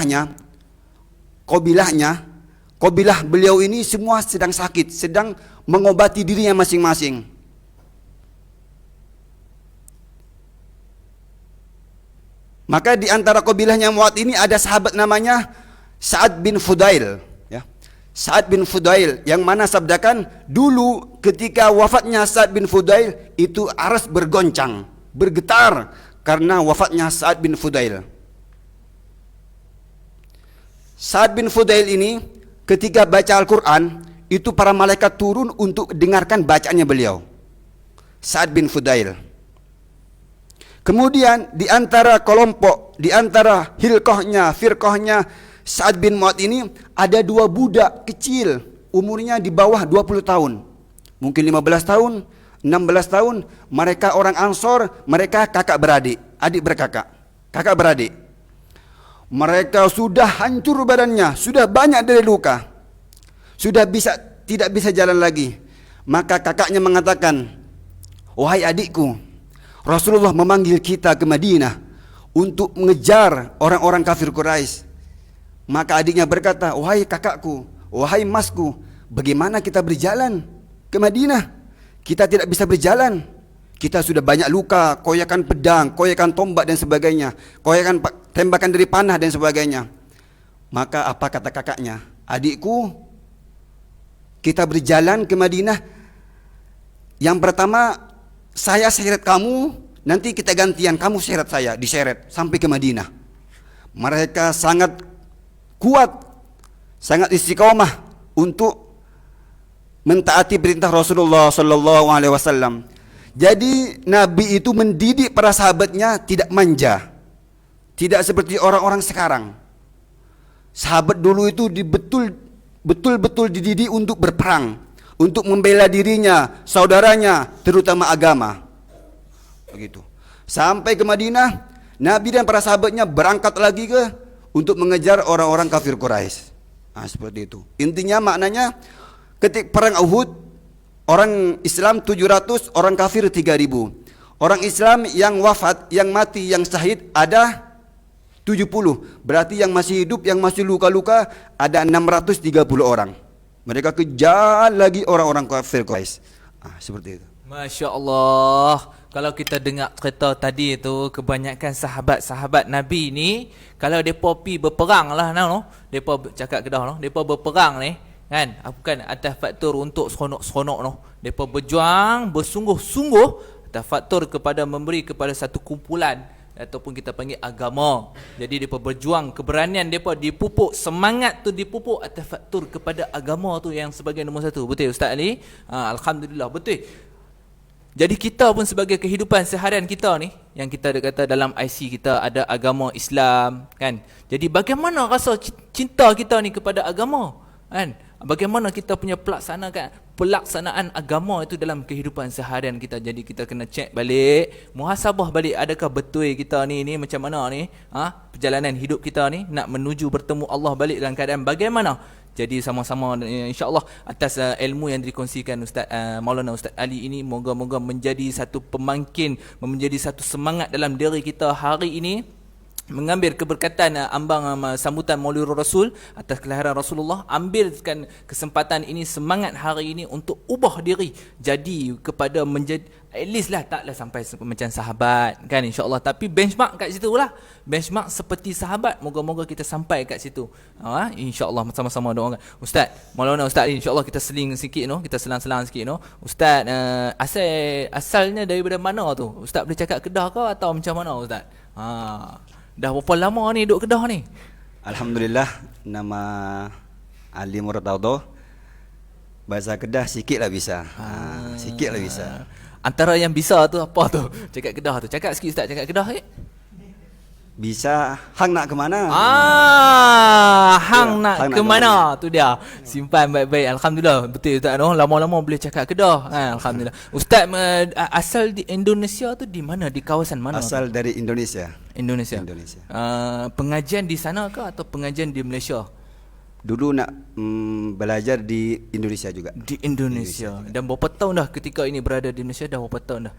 beliau ini semua sedang sakit, sedang mengobati dirinya masing-masing. Maka di antara kabilahnya Mu'ad ini ada sahabat namanya Sa'ad bin Fudail, ya. Sa'ad bin Fudail yang mana sabdakan dulu ketika wafatnya Sa'ad bin Fudail itu aras bergoncang, bergetar karena wafatnya Sa'ad bin Fudail. Sa'ad bin Fudail ini ketika baca Al-Quran, itu para malaikat turun untuk dengarkan bacaannya beliau. Sa'ad bin Fudail. Kemudian di antara kelompok, di antara firqahnya Sa'ad bin Mu'ad ini ada 2 budak kecil, umurnya di bawah 20 tahun. Mungkin 15 tahun, 16 tahun. Mereka orang Ansor, mereka kakak beradik, adik berkakak, kakak beradik. Mereka sudah hancur badannya, sudah banyak dari luka, tidak bisa jalan lagi. Maka kakaknya mengatakan, wahai adikku, Rasulullah memanggil kita ke Madinah untuk mengejar orang-orang kafir Quraisy. Maka adiknya berkata, wahai kakakku, wahai masku, bagaimana kita berjalan ke Madinah? Kita tidak bisa berjalan. Kita sudah banyak luka, koyakan pedang, koyakan tombak dan sebagainya, koyakan tembakan dari panah dan sebagainya. Maka apa kata kakaknya? Adikku, kita berjalan ke Madinah. Yang pertama, saya seret kamu, nanti kita gantian, kamu seret saya, diseret sampai ke Madinah. Mereka sangat kuat, sangat istiqomah untuk mentaati perintah Rasulullah sallallahu alaihi wasallam. Jadi Nabi itu mendidik para sahabatnya tidak manja, tidak seperti orang-orang sekarang. Sahabat dulu itu betul-betul dididik untuk berperang, untuk membela dirinya, saudaranya, terutama agama. Begitu. Sampai ke Madinah, Nabi dan para sahabatnya berangkat lagi untuk mengejar orang-orang kafir Quraisy. Nah, seperti itu. Intinya maknanya ketika perang Uhud, orang Islam 700, orang kafir 3000. Orang Islam yang wafat, yang mati, yang syahid ada 70. Berarti yang masih hidup, yang masih luka-luka ada 630 orang. Mereka kejar lagi orang-orang kafir Quraisy. Seperti itu. Masya Allah. Kalau kita dengar cerita tadi tu, kebanyakan sahabat-sahabat Nabi ni, kalau depa pi berperang lah no, depa cakap Kedah no, depa berperang ni kan, bukan atas faktor untuk seronok-seronok no. Depa berjuang bersungguh-sungguh atas faktor kepada memberi kepada satu kumpulan ataupun kita panggil agama. Jadi depa berjuang, keberanian depa dipupuk, semangat tu dipupuk atas faktor kepada agama tu yang sebagai nombor satu. Betul Ustaz Ali? Alhamdulillah, betul. Jadi kita pun sebagai kehidupan seharian kita ni, yang kita ada kata dalam IC kita ada agama Islam kan. Jadi bagaimana rasa cinta kita ni kepada agama kan? Bagaimana kita punya pelaksanaan agama itu dalam kehidupan seharian kita. Jadi kita kena cek balik, muhasabah balik, adakah betul kita ni macam mana ni perjalanan hidup kita ni nak menuju bertemu Allah balik dalam keadaan bagaimana. Jadi sama-sama insya-Allah atas ilmu yang dikongsikan Ustaz Maulana Ustaz Ali ini, moga-moga menjadi satu pemangkin, menjadi satu semangat dalam diri kita hari ini, mengambil keberkatan ambang sambutan Maulid Rasul atas kelahiran Rasulullah. Ambilkan kesempatan ini, semangat hari ini untuk ubah diri jadi kepada menjadi at least lah, taklah sampai macam sahabat kan, insya-Allah, tapi benchmark kat situ lah, benchmark seperti sahabat. Moga-moga kita sampai kat situ, insya-Allah. Sama-sama doakan Ustaz Maulana Ustaz Ali, insya-Allah kita seling sikit no, kita selang-selang sikit no. Ustaz asalnya daripada mana tu? Ustaz boleh cakap Kedah ke atau macam mana Ustaz? Dah berapa lama ni duduk Kedah ni? Alhamdulillah, nama Ali Murtado. Bahasa Kedah sikit lah bisa. Sikit lah bisa. Antara yang bisa tu apa tu? Cakap Kedah tu. Cakap sikit Ustaz, cakap Kedah sikit. Bisa. Hang nak ke mana? Hang nak ke mana? Tu dia. Simpan baik-baik. Alhamdulillah. Betul Ustaz no? Lama-lama boleh cakap Kedah. Alhamdulillah. Ustaz asal di Indonesia tu di mana? Di kawasan mana? Asal dari Indonesia. Indonesia. Pengajian di sana ke atau pengajian di Malaysia? Dulu nak belajar di Indonesia juga. Di Indonesia. Dan berapa tahun dah ketika ini berada di Indonesia? Dah berapa tahun dah?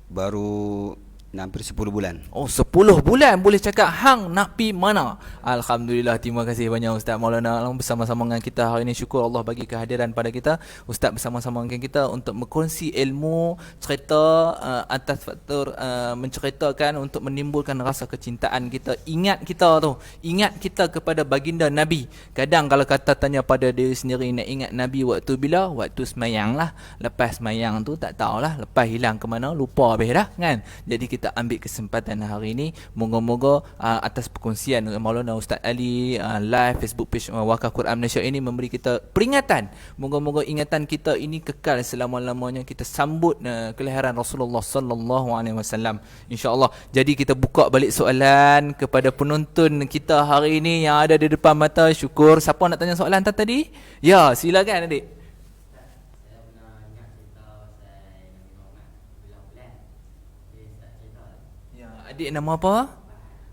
Baru hampir 10 bulan. Oh, 10 bulan boleh cakap hang nak pi mana? Alhamdulillah, terima kasih banyak Ustaz Maulana bersama-sama dengan kita hari ini. Syukur Allah bagi kehadiran pada kita. Ustaz bersama-sama dengan kita untuk berkongsi ilmu, cerita atas faktor menceritakan untuk menimbulkan rasa kecintaan kita. Ingat kita kepada baginda Nabi. Kadang kalau kata tanya pada diri sendiri, nak ingat Nabi waktu bila? Waktu semayang lah. Lepas semayang tu tak tahulah, lepas hilang ke mana, lupa habis dah kan. Jadi kita ambil kesempatan hari ini, moga-moga atas perkongsian Maulana Ustaz Ali live Facebook page Wakaf Quran Malaysia ini memberi kita peringatan. Moga-moga ingatan kita ini kekal selama-lamanya. Kita sambut kelahiran Rasulullah sallallahu alaihi wasallam, insya-Allah. Jadi kita buka balik soalan kepada penonton kita hari ini yang ada di depan mata. Syukur. Siapa nak tanya soalan tadi? Ya, silakan adik. Adik nama apa?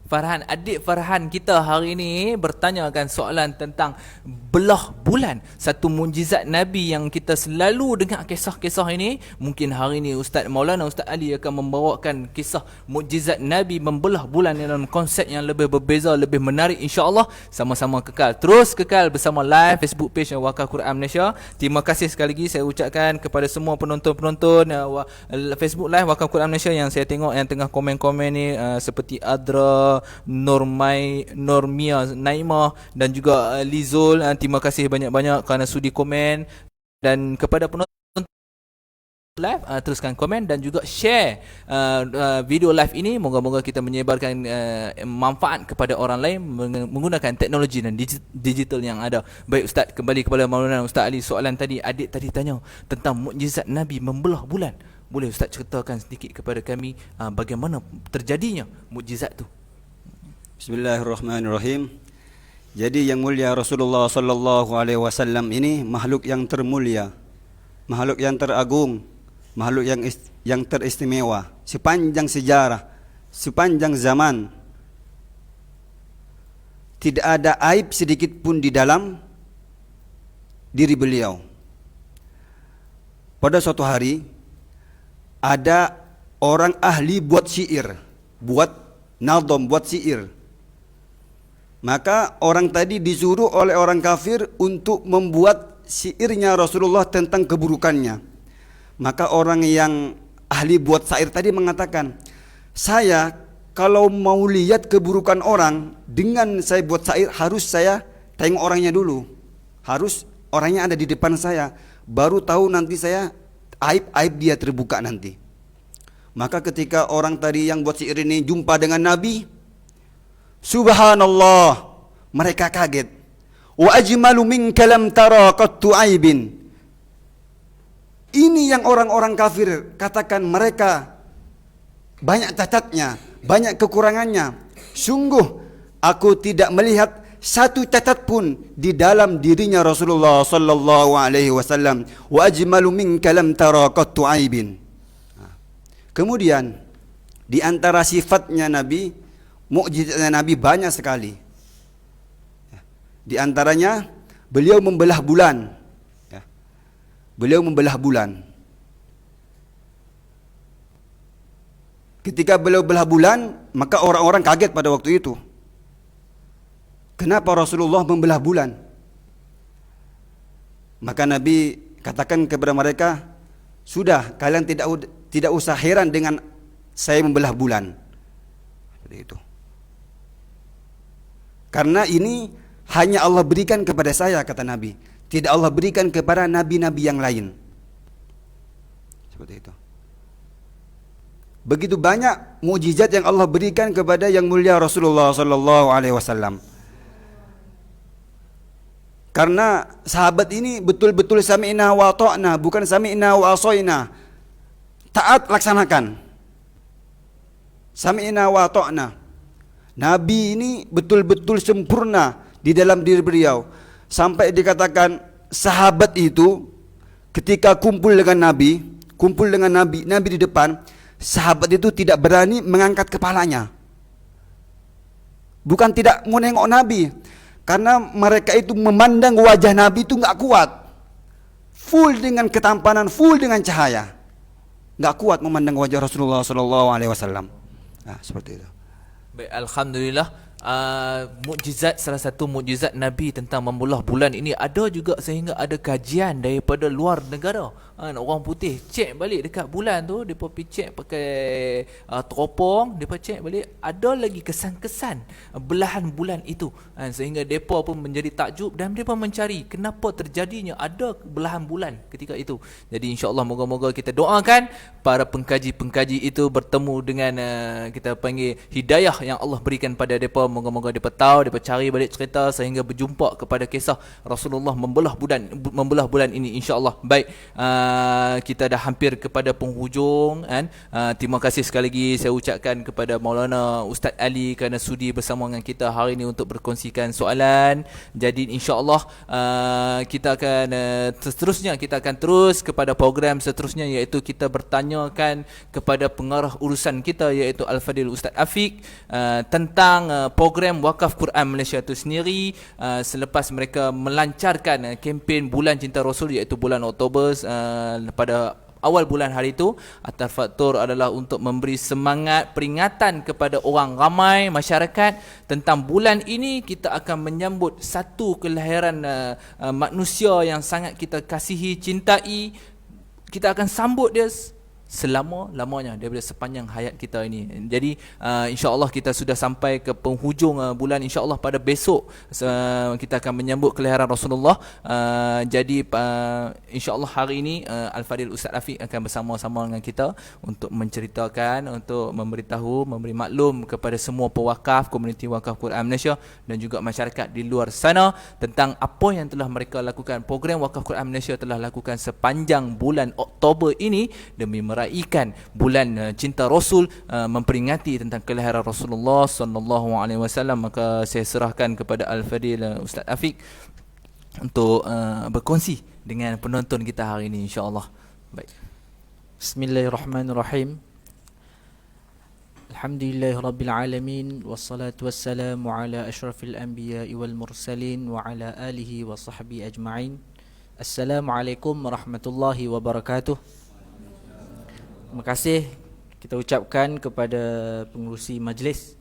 Farhan. Adik Farhan kita hari ini bertanyakan soalan tentang belah bulan, satu mukjizat Nabi yang kita selalu dengar kisah-kisah ini. Mungkin hari ini Ustaz Maulana Ustaz Ali akan membawakan kisah mukjizat Nabi membelah bulan dalam konsep yang lebih berbeza, lebih menarik, insya-Allah. Sama-sama terus kekal bersama live Facebook page Wakaf Quran Malaysia. Terima kasih sekali lagi saya ucapkan kepada semua penonton-penonton Facebook live Wakaf Quran Malaysia yang saya tengok yang tengah komen-komen ni, seperti Adra, Normia, Naimah dan juga Lizul. Terima kasih banyak-banyak kerana sudi komen. Dan kepada penonton live, teruskan komen dan juga share video live ini. Moga-moga kita menyebarkan manfaat kepada orang lain menggunakan teknologi dan digital yang ada. Baik Ustaz, kembali kepada Maulana Ustaz Ali. Soalan tadi, adik tadi tanya tentang mukjizat Nabi membelah bulan. Boleh Ustaz ceritakan sedikit kepada kami bagaimana terjadinya mukjizat tu? Bismillahirrahmanirrahim. Jadi yang mulia Rasulullah sallallahu alaihi wasallam ini makhluk yang termulia, makhluk yang teragung, makhluk yang teristimewa sepanjang sejarah, sepanjang zaman. Tidak ada aib sedikit pun di dalam diri beliau. Pada suatu hari ada orang ahli buat syair, buat nadom, buat syair. Maka orang tadi disuruh oleh orang kafir untuk membuat syairnya Rasulullah tentang keburukannya. Maka orang yang ahli buat syair tadi mengatakan, saya kalau mau lihat keburukan orang, dengan saya buat syair harus saya tengok orangnya dulu. Harus orangnya ada di depan saya, baru tahu nanti saya aib-aib dia terbuka nanti. Maka ketika orang tadi yang buat syair ini jumpa dengan Nabi, subhanallah, mereka kaget. Wa ajmalu minka lam tara qattu aibin. Ini yang orang-orang kafir katakan, mereka banyak cacatnya, banyak kekurangannya. Sungguh aku tidak melihat satu cacat pun di dalam dirinya Rasulullah sallallahu alaihi wasallam. Wa ajmalu minka lam tara qattu aibin. Kemudian di antara sifatnya Nabi, mukjizatnya Nabi banyak sekali. Di antaranya beliau membelah bulan. Beliau membelah bulan. Ketika beliau belah bulan, maka orang-orang kaget pada waktu itu. Kenapa Rasulullah membelah bulan? Maka Nabi katakan kepada mereka, sudah, kalian tidak usah heran dengan saya membelah bulan. Seperti itu. Karena ini hanya Allah berikan kepada saya, kata Nabi. Tidak Allah berikan kepada nabi-nabi yang lain. Seperti itu. Begitu banyak mukjizat yang Allah berikan kepada yang mulia Rasulullah sallallahu alaihi wasallam. Karena sahabat ini betul-betul sami'na wa ta'na, bukan sami'na wa asoina. Taat laksanakan. Sami'na wa ta'na. Nabi ini betul-betul sempurna di dalam diri beliau. Sampai dikatakan sahabat itu ketika kumpul dengan Nabi di depan, sahabat itu tidak berani mengangkat kepalanya. Bukan tidak mau nengok Nabi, karena mereka itu memandang wajah Nabi itu nggak kuat, full dengan ketampanan, full dengan cahaya, nggak kuat memandang wajah Rasulullah Sallallahu Alaihi Wasallam. Nah, seperti itu. Baik, alhamdulillah. Mukjizat, salah satu mukjizat Nabi tentang membelah bulan ini ada juga sehingga ada kajian daripada luar negara. Orang putih cek balik dekat bulan tu, depa pergi cek pakai teropong, depa cek balik ada lagi kesan-kesan belahan bulan itu, sehingga depa pun menjadi takjub dan depa mencari kenapa terjadinya ada belahan bulan ketika itu. Jadi insya-Allah moga-moga kita doakan para pengkaji-pengkaji itu bertemu dengan kita panggil hidayah yang Allah berikan pada depa. Moga-moga depa tahu, depa cari balik cerita sehingga berjumpa kepada kisah Rasulullah membelah bulan ini insya-Allah. Baik, kita dah hampir kepada penghujung kan. Terima kasih sekali lagi saya ucapkan kepada Maulana Ustaz Ali kerana sudi bersama dengan kita hari ini untuk berkongsikan soalan. Jadi insya-Allah kita akan seterusnya kita akan terus kepada program seterusnya, iaitu kita bertanyakan kepada pengarah urusan kita iaitu Al-Fadil Ustaz Afiq tentang program Wakaf Quran Malaysia itu sendiri. Selepas mereka melancarkan kempen Bulan Cinta Rasul iaitu bulan Oktober, pada awal bulan hari itu, atas faktor adalah untuk memberi semangat peringatan kepada orang ramai masyarakat tentang bulan ini. Kita akan menyambut satu kelahiran manusia yang sangat kita kasihi, cintai. Kita akan sambut dia selama-lamanya daripada sepanjang hayat kita ini. Jadi insya-Allah kita sudah sampai ke penghujung bulan. Insya-Allah pada besok kita akan menyambut kelahiran Rasulullah. Jadi insya-Allah hari ini Al-Fadil Ustaz Afiq akan bersama-sama dengan kita untuk menceritakan, untuk memberitahu, memberi maklum kepada semua pewakaf, komuniti wakaf Quran Malaysia dan juga masyarakat di luar sana tentang apa yang telah mereka lakukan. Program Wakaf Quran Malaysia telah lakukan sepanjang bulan Oktober ini demi meraihkan bulan cinta Rasul, memperingati tentang kelahiran Rasulullah sallallahu alaihi wasallam. Maka saya serahkan kepada Al-Fadil Ustaz Afiq untuk berkongsi dengan penonton kita hari ini insya-Allah. Baik. Bismillahirrahmanirrahim. Alhamdulillahirabbil alamin wassalatu wassalamu ala asyrafil anbiya'i wal mursalin wa ala alihi wa sahbihi ajma'in. Assalamualaikum warahmatullahi wabarakatuh. Terima kasih kita ucapkan kepada pengurusi majlis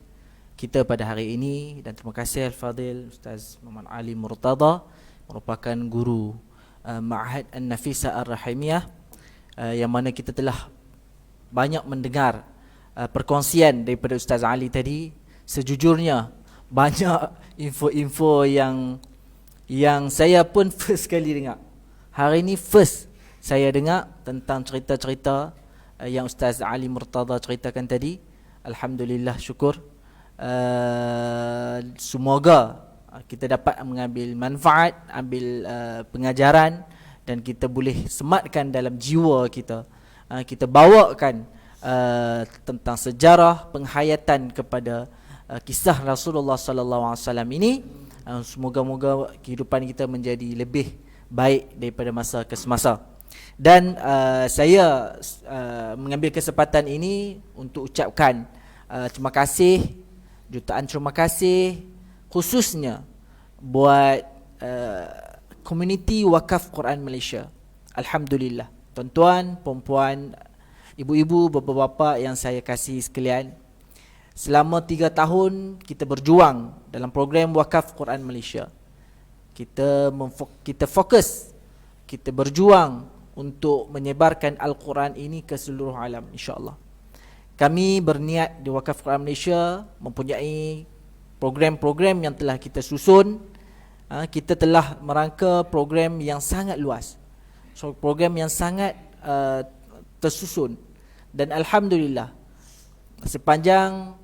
kita pada hari ini, dan terima kasih Al-Fadil Ustaz Muhammad Ali Murtada, merupakan guru Ma'had An-Nafisah Ar-Rahimiyah, yang mana kita telah banyak mendengar perkongsian daripada Ustaz Ali tadi. Sejujurnya banyak info-info yang saya pun first kali dengar. Hari ni first saya dengar tentang cerita-cerita yang Ustaz Ali Murtada ceritakan tadi. Alhamdulillah, syukur. Semoga kita dapat mengambil manfaat, ambil pengajaran, dan kita boleh sematkan dalam jiwa kita. Kita bawakan tentang sejarah penghayatan kepada kisah Rasulullah sallallahu alaihi wasallam ini. Semoga-moga kehidupan kita menjadi lebih baik daripada masa ke semasa. Dan saya mengambil kesempatan ini untuk ucapkan terima kasih, jutaan terima kasih khususnya buat komuniti Wakaf Quran Malaysia. Alhamdulillah, tuan-tuan, puan-puan, ibu-ibu, bapa-bapa yang saya kasih sekalian, selama 3 tahun kita berjuang dalam program Wakaf Quran Malaysia. Kita fokus, kita berjuang untuk menyebarkan Al-Quran ini ke seluruh alam, insya-Allah. Kami berniat di Wakaf Quran Malaysia mempunyai program-program yang telah kita susun. Kita telah merangka program yang sangat luas, program yang sangat tersusun. Dan Alhamdulillah, sepanjang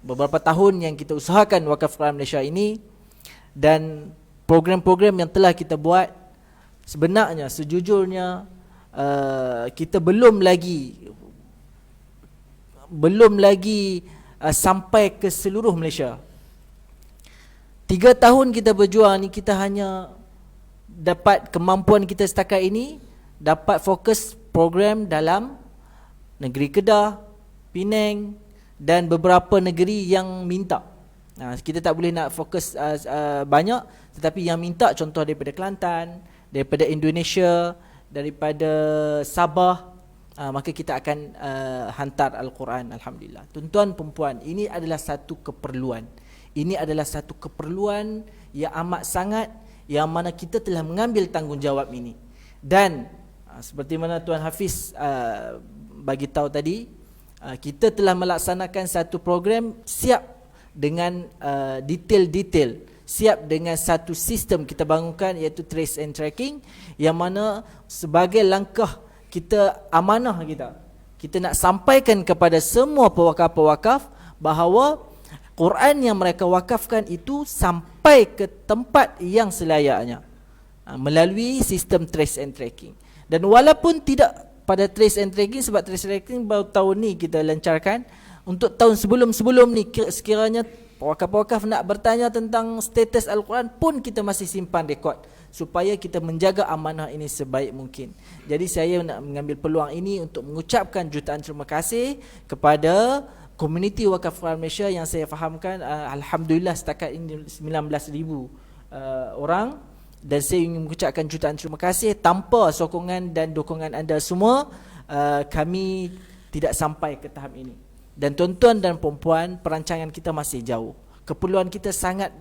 beberapa tahun yang kita usahakan Wakaf Quran Malaysia ini dan program-program yang telah kita buat, sebenarnya sejujurnya kita belum lagi sampai ke seluruh Malaysia. 3 tahun kita berjuang ni, kita hanya dapat kemampuan kita setakat ini dapat fokus program dalam negeri Kedah, Penang dan beberapa negeri yang minta. Kita tak boleh nak fokus banyak, tetapi yang minta contoh daripada Kelantan, daripada Indonesia, daripada Sabah, maka kita akan hantar Al-Quran. Alhamdulillah. Tuan-tuan, perempuan, ini adalah satu keperluan. Ini adalah satu keperluan yang amat sangat, yang mana kita telah mengambil tanggungjawab ini. Dan seperti mana Tuan Hafiz bagi tahu tadi, kita telah melaksanakan satu program siap dengan detail-detail, siap dengan satu sistem kita bangunkan, iaitu trace and tracking, yang mana sebagai langkah kita, amanah kita nak sampaikan kepada semua pewakaf-pewakaf bahawa Quran yang mereka wakafkan itu sampai ke tempat yang selayaknya melalui sistem trace and tracking. Dan walaupun tidak pada trace and tracking, sebab trace and tracking baru tahun ni kita lancarkan, untuk tahun sebelum-sebelum ni sekiranya pewakaf-pewakaf nak bertanya tentang status Al-Quran pun kita masih simpan rekod, supaya kita menjaga amanah ini sebaik mungkin. Jadi saya nak mengambil peluang ini untuk mengucapkan jutaan terima kasih kepada komuniti Wakaf Quran Malaysia yang saya fahamkan Alhamdulillah setakat ini 19,000 orang. Dan saya ingin mengucapkan jutaan terima kasih. Tanpa sokongan dan dukungan anda semua, kami tidak sampai ke tahap ini. Dan tuan-tuan dan perempuan, perancangan kita masih jauh, keperluan kita sangat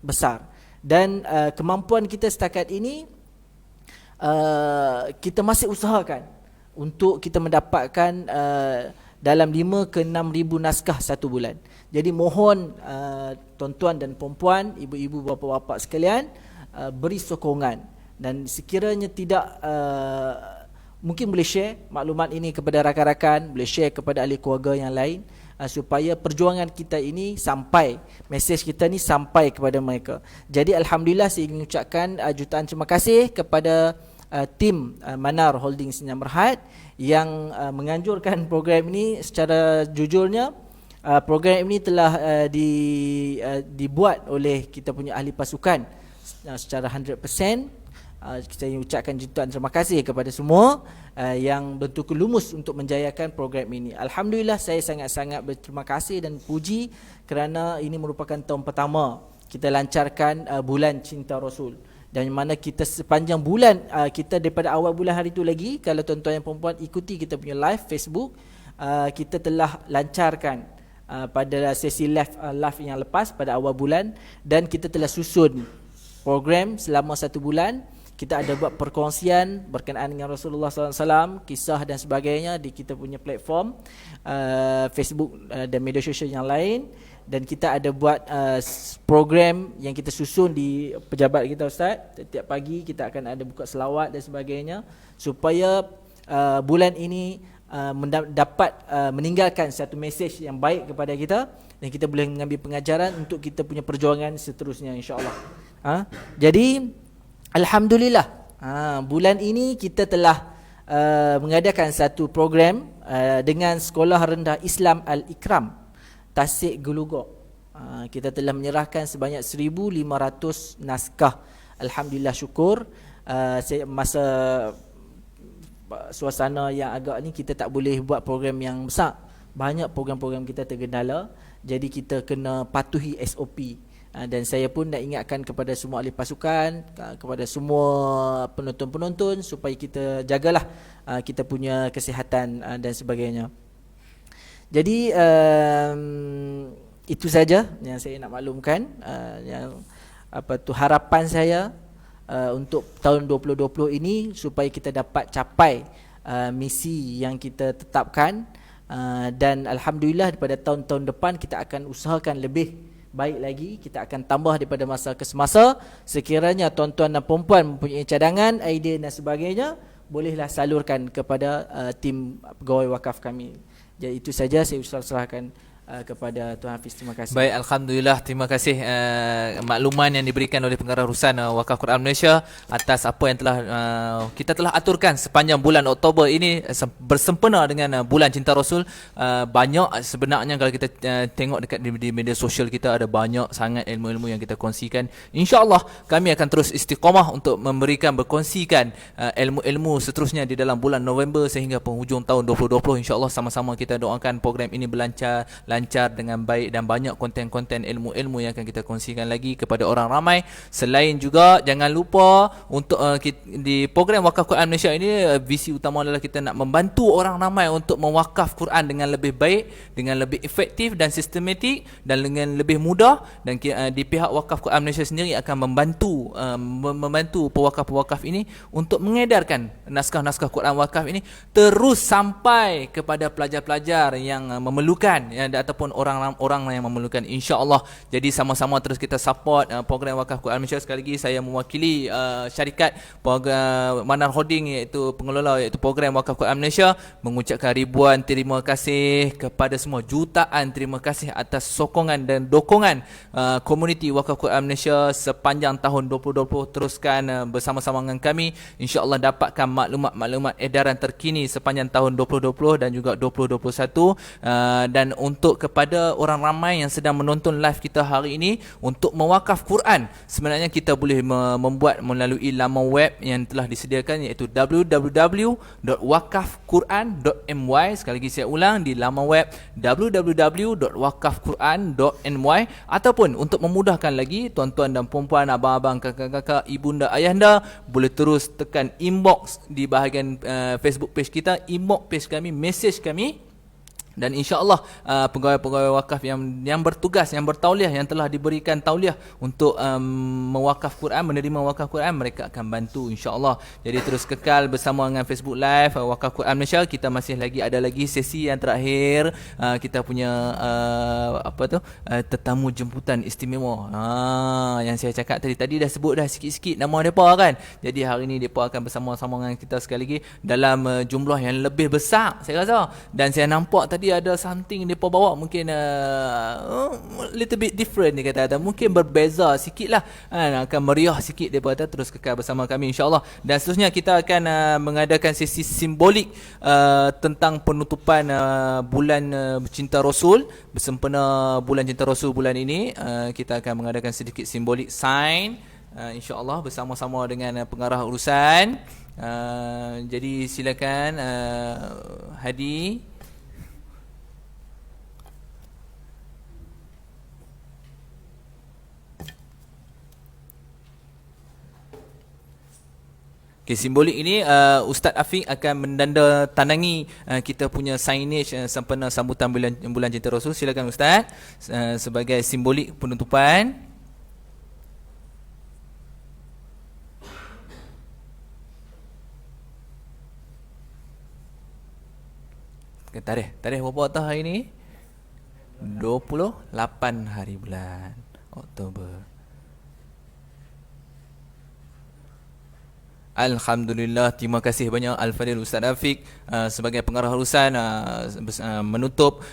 besar. Dan kemampuan kita setakat ini, kita masih usahakan untuk kita mendapatkan dalam 5 ke 6 ribu naskah satu bulan. Jadi mohon tuan-tuan dan perempuan, ibu-ibu, bapa-bapa sekalian, beri sokongan. Dan sekiranya tidak, mungkin boleh share maklumat ini kepada rakan-rakan, boleh share kepada ahli keluarga yang lain, supaya perjuangan kita ini sampai, mesej kita ni sampai kepada mereka. Jadi Alhamdulillah, saya ingin mengucapkan jutaan terima kasih kepada tim Manar Holding Senyam Berhad yang menganjurkan program ini. Secara jujurnya, program ini telah dibuat oleh kita punya ahli pasukan secara 100%. Saya ucapkan jutaan terima kasih kepada semua yang betul-betul lumus untuk menjayakan program ini. Alhamdulillah, saya sangat-sangat berterima kasih dan puji kerana ini merupakan tahun pertama kita lancarkan bulan Cinta Rasul. Dan mana kita sepanjang bulan, kita daripada awal bulan hari itu lagi, kalau tuan-tuan yang perempuan ikuti kita punya live Facebook, kita telah lancarkan pada sesi live yang lepas pada awal bulan. Dan kita telah susun program selama 1 bulan. kita ada buat perkongsian berkenaan dengan Rasulullah SAW, kisah dan sebagainya di kita punya platform Facebook dan media sosial yang lain. Dan kita ada buat program yang kita susun di pejabat kita, Ustaz. Setiap pagi kita akan ada buka selawat dan sebagainya, supaya bulan ini dapat meninggalkan satu mesej yang baik kepada kita, dan kita boleh mengambil pengajaran untuk kita punya perjuangan seterusnya, insya-Allah. Jadi alhamdulillah, bulan ini kita telah mengadakan satu program dengan Sekolah Rendah Islam Al-Ikram Tasik Gelugok. Kita telah menyerahkan sebanyak 1,500 naskah. Alhamdulillah, syukur. Masa suasana yang agak ni, kita tak boleh buat program yang besar. Banyak program-program kita tergendala, jadi kita kena patuhi SOP. Dan saya pun nak ingatkan kepada semua ahli pasukan, kepada semua penonton-penonton, supaya kita jagalah kita punya kesihatan dan sebagainya. Jadi itu saja yang saya nak maklumkan, yang harapan saya untuk tahun 2020 ini, supaya kita dapat capai misi yang kita tetapkan, dan alhamdulillah pada tahun-tahun depan kita akan usahakan lebih baik lagi. Kita akan tambah daripada masa ke semasa. Sekiranya tuan-tuan dan puan-puan mempunyai cadangan, idea dan sebagainya, bolehlah salurkan kepada tim pegawai wakaf kami. Jadi itu saja saya serahkan kepada Tuan Hafiz. Terima kasih. Baik, alhamdulillah, terima kasih makluman yang diberikan oleh Pengarah Urusan Wakaf Quran Malaysia atas apa yang telah kita telah aturkan sepanjang bulan Oktober ini, bersempena dengan bulan Cinta Rasul. Banyak sebenarnya kalau kita tengok dekat di media sosial kita, ada banyak sangat ilmu-ilmu yang kita kongsikan. InsyaAllah kami akan terus istiqamah untuk berkongsikan ilmu-ilmu seterusnya di dalam bulan November sehingga penghujung tahun 2020. InsyaAllah sama-sama kita doakan program ini lancar dengan baik, dan banyak konten-konten ilmu-ilmu yang akan kita kongsikan lagi kepada orang ramai. Selain juga, jangan lupa untuk di program Wakaf Quran Malaysia ini, visi utama adalah kita nak membantu orang ramai untuk mewakaf Quran dengan lebih baik, dengan lebih efektif dan sistematik, dan dengan lebih mudah. Dan di pihak Wakaf Quran Malaysia sendiri akan membantu pewakaf-pewakaf ini untuk mengedarkan naskah-naskah Quran wakaf ini terus sampai kepada pelajar-pelajar yang memerlukan, ataupun orang-orang yang memerlukan, insya-Allah. Jadi sama-sama terus kita support program Wakaf Quran Malaysia. Sekali lagi saya mewakili syarikat program Manar Holding, iaitu pengelola iaitu program Wakaf Quran Malaysia, mengucapkan ribuan terima kasih kepada semua, jutaan terima kasih atas sokongan dan dokongan komuniti Wakaf Quran Malaysia sepanjang tahun 2020. Teruskan bersama-sama dengan kami, insya-Allah dapatkan maklumat-maklumat edaran terkini sepanjang tahun 2020 dan juga 2021. Dan untuk kepada orang ramai yang sedang menonton live kita hari ini, untuk mewakaf Quran, sebenarnya kita boleh membuat melalui laman web yang telah disediakan, iaitu www.wakafquran.my. Sekali lagi saya ulang, di laman web www.wakafquran.my. Ataupun untuk memudahkan lagi, tuan-tuan dan puan-puan, abang-abang, kakak-kakak, ibunda, ayahanda, boleh terus tekan inbox di bahagian Facebook page kita, inbox page kami, message kami. Dan insya-Allah pegawai-pegawai wakaf yang bertugas, yang bertauliah, yang telah diberikan tauliah untuk mewakaf Quran, menerima wakaf Quran, mereka akan bantu, insya-Allah. Jadi terus kekal bersama dengan Facebook Live Wakaf Quran Malaysia. Kita masih ada lagi sesi yang terakhir. Kita punya tetamu jemputan istimewa. Yang saya cakap tadi dah sebut dah sikit-sikit nama depa kan. Jadi hari ini depa akan bersama-sama dengan kita sekali lagi dalam jumlah yang lebih besar, saya rasa. Dan saya nampak tadi ada something mereka bawa, mungkin little bit different, dia kata, mungkin berbeza sikit lah, akan meriah sikit. Mereka kata terus kekal bersama kami, insyaAllah. Dan seterusnya kita akan mengadakan sesi simbolik tentang penutupan bulan Cinta Rasul. Bersempena bulan Cinta Rasul bulan ini, kita akan mengadakan sedikit simbolik sign, insyaAllah bersama-sama dengan pengarah urusan. Jadi silakan Hadi. Okay, simbolik ini Ustaz Afiq akan mendanda tandangi kita punya signage sempena sambutan bulan Cinta Rasul. Silakan Ustaz, sebagai simbolik penutupan. Tarikh berapa tahun hari ni? 28 hari bulan Oktober. Alhamdulillah, terima kasih banyak Al-Fadhil Ustaz Afiq sebagai pengarah urusan menutup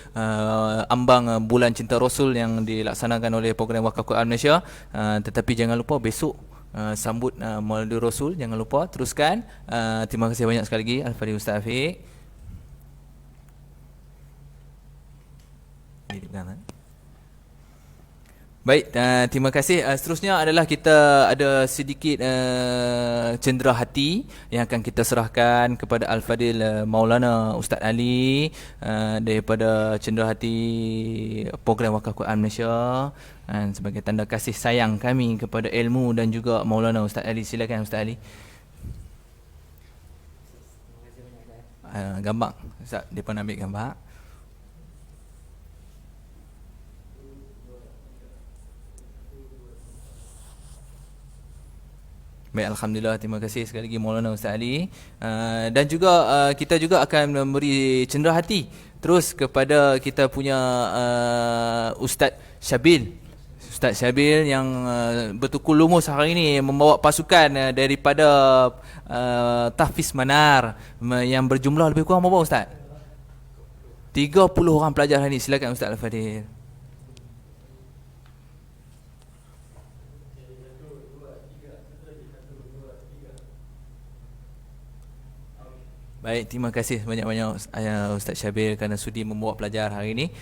ambang bulan cinta Rasul yang dilaksanakan oleh program Wakaf Quran Malaysia. Tetapi jangan lupa besok sambut Maulid Rasul, jangan lupa teruskan. Terima kasih banyak sekali lagi Al-Fadhil Ustaz Afiq. Baik, terima kasih. Seterusnya adalah kita ada sedikit cendera hati yang akan kita serahkan kepada Al-Fadhil Maulana Ustaz Ali daripada cendera hati program Wakaf Quran Malaysia, sebagai tanda kasih sayang kami kepada ilmu dan juga Maulana Ustaz Ali. Silakan Ustaz Ali. Gambar Ustaz, depa nak ambil gambar. Baik, Alhamdulillah, terima kasih sekali lagi Maulana Ustaz Ali. Dan juga kita juga akan memberi cendera hati terus kepada kita punya Ustaz Syabil. Ustaz Syabil yang bertukar lumus hari ini membawa pasukan daripada Tahfiz Manar yang berjumlah lebih kurang berapa Ustaz? 30 orang pelajar hari ini. Silakan Ustaz Al-Fadhil. Baik, terima kasih banyak-banyak Ustaz Syabil kerana sudi membawa pelajar hari ini.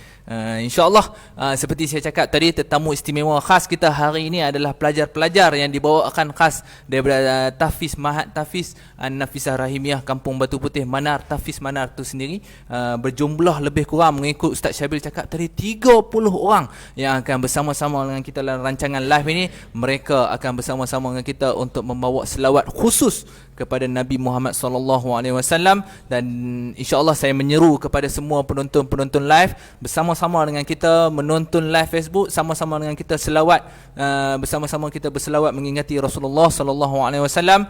InsyaAllah, seperti saya cakap tadi, tetamu istimewa khas kita hari ini adalah pelajar-pelajar yang dibawakan khas daripada Tahfiz Mahat Tahfiz An-Nafisah Rahimiah Kampung Batu Putih Manar. Tahfiz Manar tu sendiri berjumlah lebih kurang, mengikut Ustaz Syabil cakap tadi, 30 orang yang akan bersama-sama dengan kita dalam rancangan live ini. Mereka akan bersama-sama dengan kita untuk membawa selawat khusus kepada Nabi Muhammad SAW. Dan insya-Allah saya menyeru kepada semua penonton-penonton live bersama-sama dengan kita menonton live Facebook, sama-sama dengan kita selawat, bersama-sama kita berselawat mengingati Rasulullah SAW.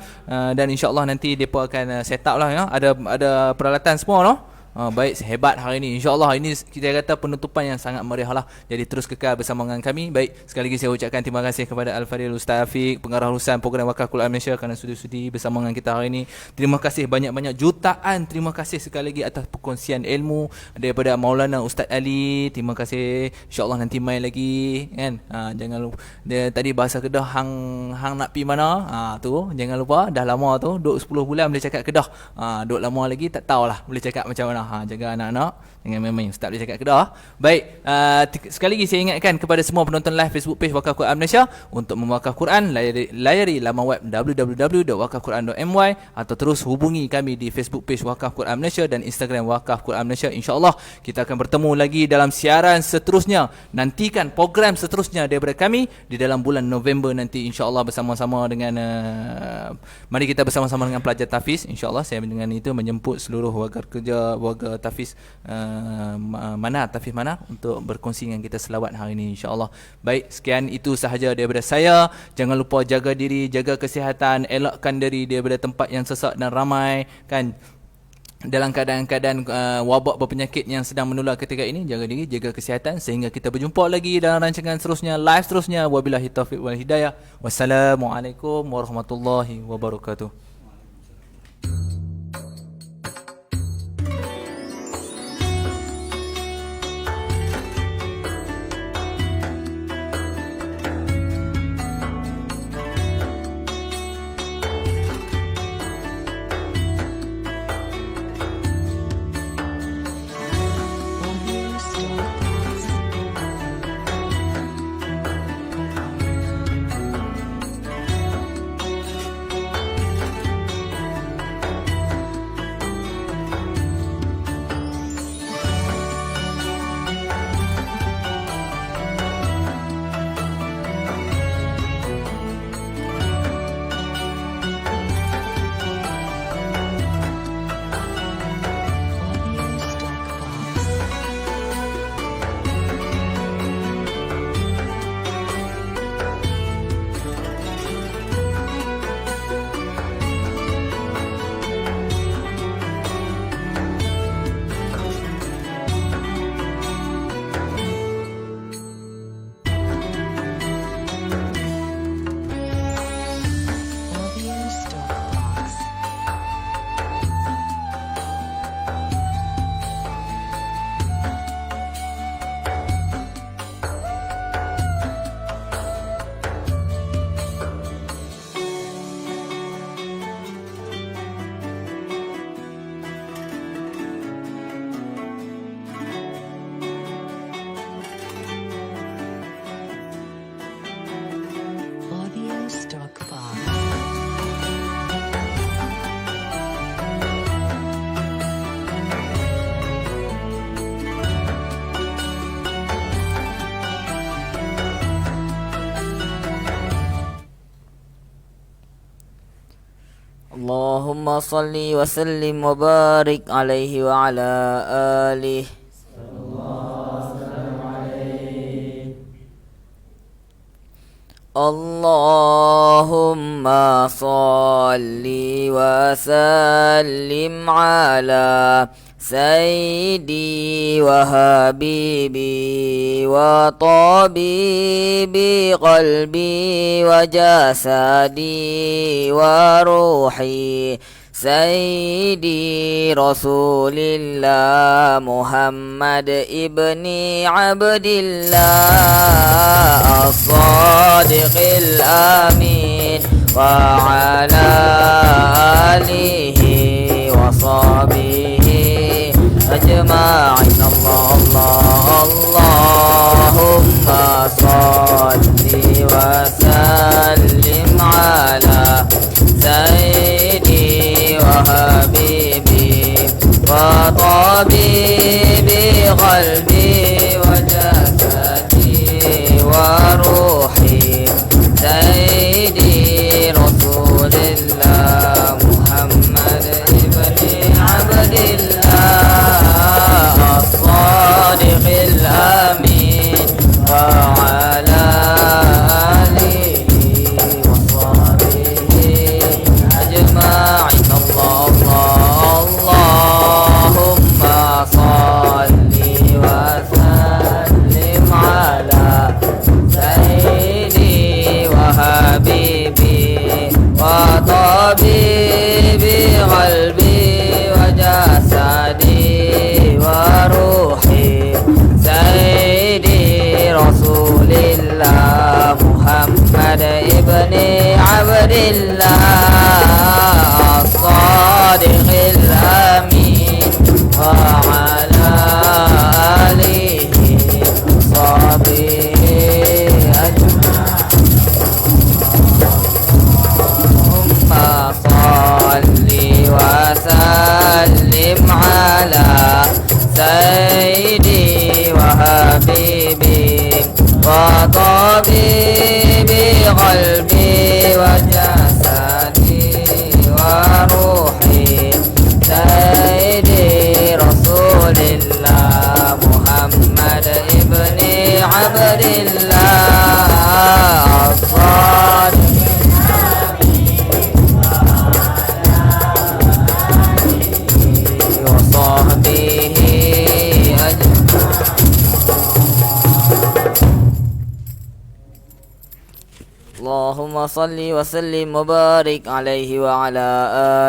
Dan insya-Allah nanti depa akan set up lah, ya. Ada peralatan semua, no? Baik, hebat hari ini. InsyaAllah ini kita kata penutupan yang sangat meriah lah. Jadi terus kekal bersama dengan kami. Baik, sekali lagi saya ucapkan terima kasih kepada Al-Fadhil Ustaz Afiq, pengarah urusan program Wakaf Quran Malaysia, kerana sudi-sudi bersama dengan kita hari ini. Terima kasih banyak-banyak, jutaan terima kasih sekali lagi atas perkongsian ilmu daripada Maulana Ustaz Ali. Terima kasih. InsyaAllah nanti main lagi, kan. Jangan lupa dia, tadi bahasa Kedah hang nak pi mana, tu jangan lupa. Dah lama tu, duduk 10 bulan boleh cakap Kedah. Duduk lama lagi tak tahulah boleh cakap macam mana. Jaga anak-anak, jangan main-main, Ustaz boleh cakap Kedah. Baik, sekali lagi saya ingatkan kepada semua penonton live Facebook page Wakaf Quran Malaysia, untuk memwakaf Quran layari laman web www.wakafquran.my atau terus hubungi kami di Facebook page Wakaf Quran Malaysia dan Instagram Wakaf Quran Malaysia. InsyaAllah kita akan bertemu lagi dalam siaran seterusnya. Nantikan program seterusnya daripada kami di dalam bulan November nanti, insyaAllah, bersama-sama dengan mari kita bersama-sama dengan pelajar Tahfiz. InsyaAllah saya dengan itu menjemput seluruh warga kerja, warga Tahfiz Tahfiz Manar untuk berkongsi dengan kita selawat hari ini, insya-Allah. Baik, sekian itu sahaja daripada saya. Jangan lupa jaga diri, jaga kesihatan, elakkan diri daripada tempat yang sesak dan ramai, kan. Dalam keadaan-keadaan wabak berpenyakit yang sedang menular ketika ini, jaga diri, jaga kesihatan, sehingga kita berjumpa lagi dalam rancangan seterusnya, live seterusnya. Wabillahi taufiq wal hidayah. Wassalamualaikum warahmatullahi wabarakatuh. اللهم صل وسلم وبارك عليه وعلى آله. اللهم صل وسلم على سيدي وحبيبي وطبيبي قلبي وجسدي وروحي سيدي رسول الله محمد ابن عبد الله الصادق الأمين وعلى آله وصحبه أجمعين. اللهم صل وسلم على سيدي وحبيبي وطبيبي قلبي وجسدي وروحي سيدي رسول الله محمد ابن عبد الله الصادق الأمين وعلى آله وصحبه أجمعين. اللهم صل وسلم على سيدي وحبيبي وطبيبي قلبي وجسدي وروحي سيدي رسول الله محمد ابن عبد الله الصادق الأمين وعلى آله وصحبه أجمعين. اللهم صل وسلم على سيدي وحبيبي وطبيبي قلبي وجسدي وروحي سيدي رسول الله محمد ابن عبد الله الصادق وصحبه اللهم صل وسلم وبارك عليه وعلى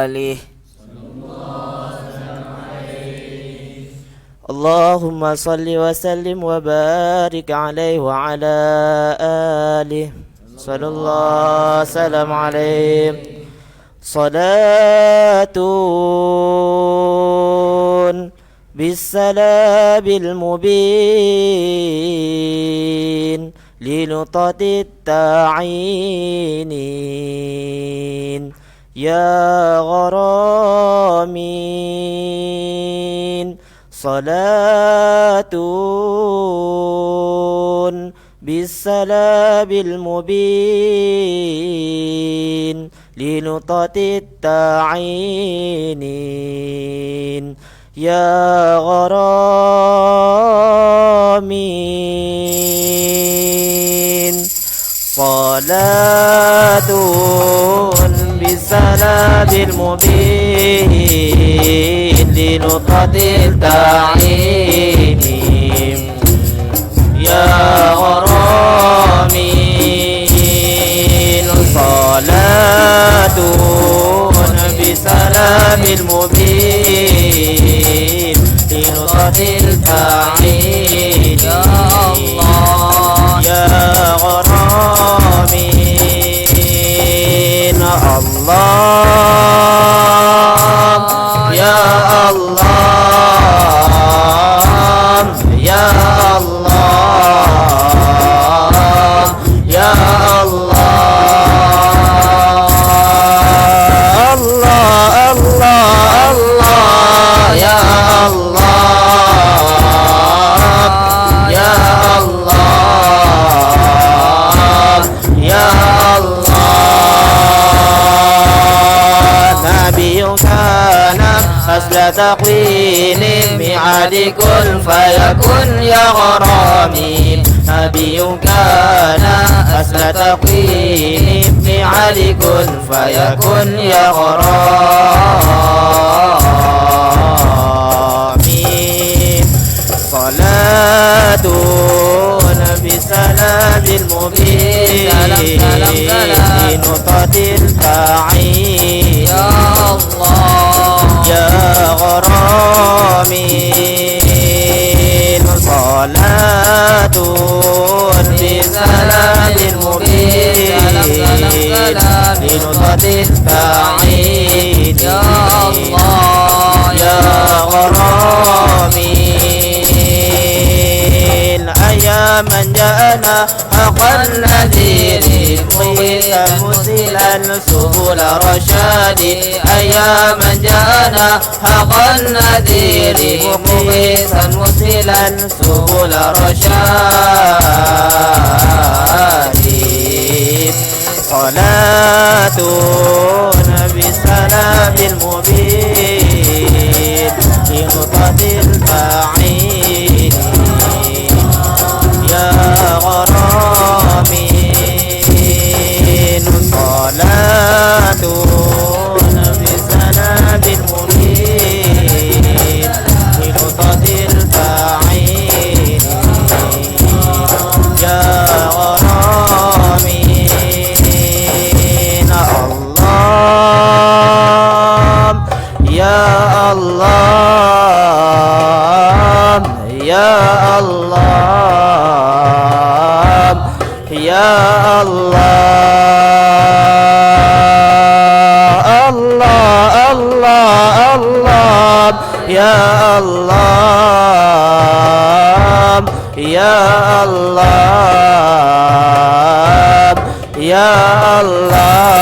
آله. اللهم صل وسلم وبارك عليه وعلى آله صلى الله وسلم عليه. صلاة بالسلام المبين لنقطة التعيين يا غرامين. صلاة بالسلام المبين لنقطة التعيين يا غرامين. صلاة بالسلام المبين لنقطة التعيين يا غرامين. صلاة بسلام المبين لنقطة التعيين يا الله يا غرامين. الله يا الله يا الله يا الله الله الله الله يا الله يا الله يا الله. نبي تكوين ميعاد كن فيكن يا غرامي نبي كان أصل تكوين ميعاد كن فيكن يا غرامي صلاة بسلام المبين نقطة البعيد يا الله يا غرامي صلاة بسلام المبين نقطة البعيد يا الله يا غرامي من جاءنا حق النذير مغيثا مسلا سبل رشاد أيا من جاءنا حق النذير مغيثا مسلا سبل رشاد صلاة بسلام المبين لنقطة البعيد يا غرامي صلاة بسلام المبين لنقطة البعيد يا غرامي الله يا الله يا الله يا الله الله الله الله يا الله يا الله يا الله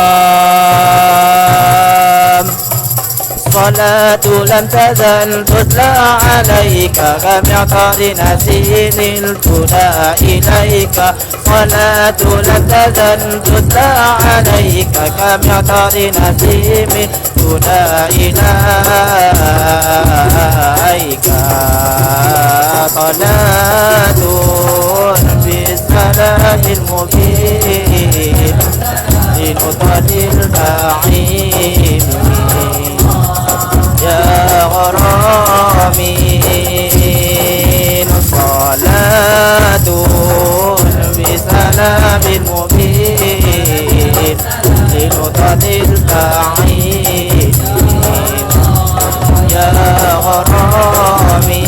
صلاة لم تزل تتلى عليك كمعطر نسيم الهدى إليك صلاة لم تزل تتلى عليك كمعطر نسيم الهدى إليك صلاة بالسلام المبين لنقطة البعيد يا غرامي صلاة بسلام مبين لنقطة البعيد يا غرامي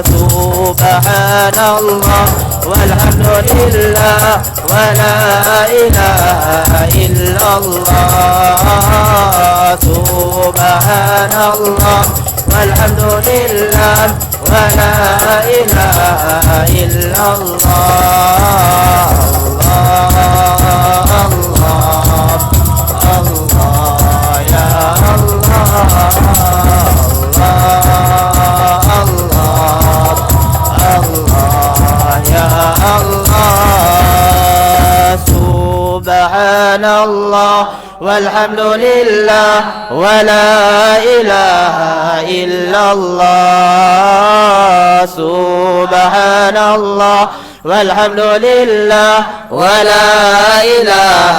سبحان الله والحمد لله ولا إله إلا الله سبحان الله والحمد لله ولا إله إلا الله الله الله الله يا الله الله الله يا الله سبحان الله والحمد لله ولا إله إلا الله سبحان الله والحمد لله ولا إله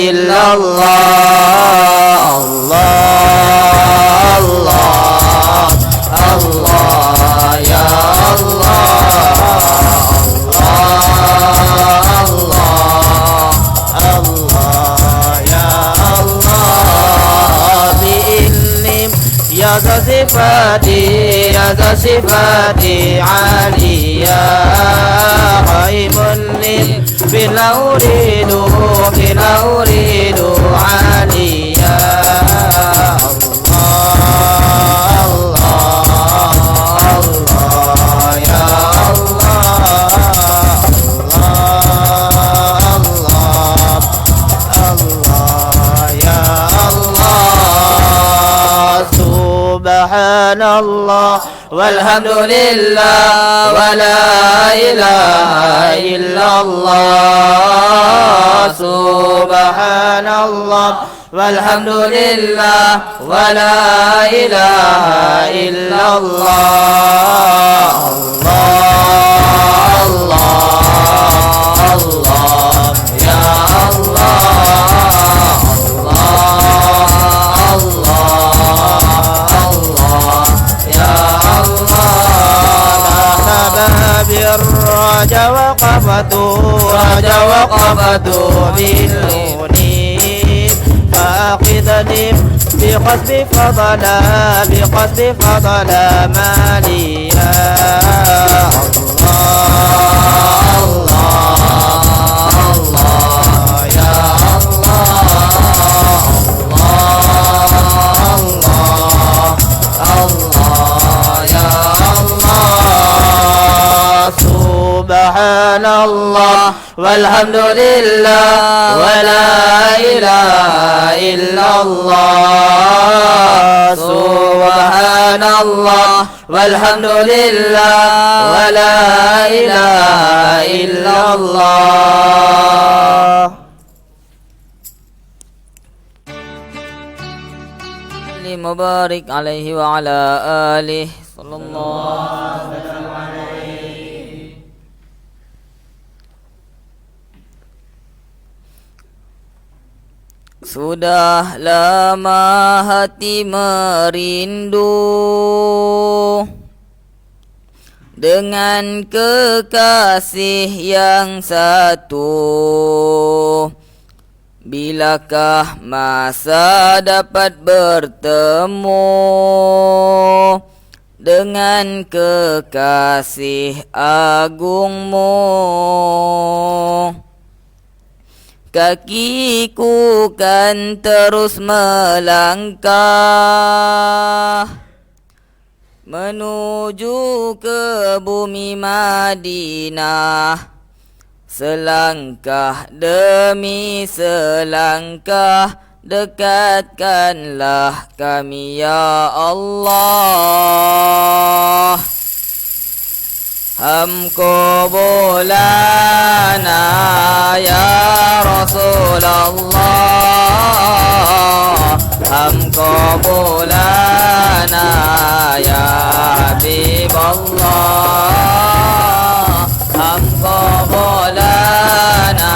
إلا الله الله الله الله يا الله الله الله يا الله بإني يا ذا صفاتي عالية غيب بلا أريد عالية سبحان الله والحمد لله ولا إله إلا الله سبحان الله والحمد لله ولا إله إلا الله الله الله الله يا الله الله الله يا الله باب الرجا وقفت بالنون فأخذني بقصد فضل مالي يا الله الله الله يا الله الله الله يا الله سبحان الله والحمد لله ولا إله إلا الله سبحان الله والحمد لله ولا إله إلا الله مبارك عليه وعلى آله صلى الله Sudah lama hati merindu dengan kekasih yang satu. Bilakah masa dapat bertemu dengan kekasih agungmu? Kakiku kan terus melangkah menuju ke bumi Madinah. Selangkah demi selangkah dekatkanlah kami ya Allah. Hamko bolana ya Rasulullah, Hamko bolana ya Habiballah, Hamko bolana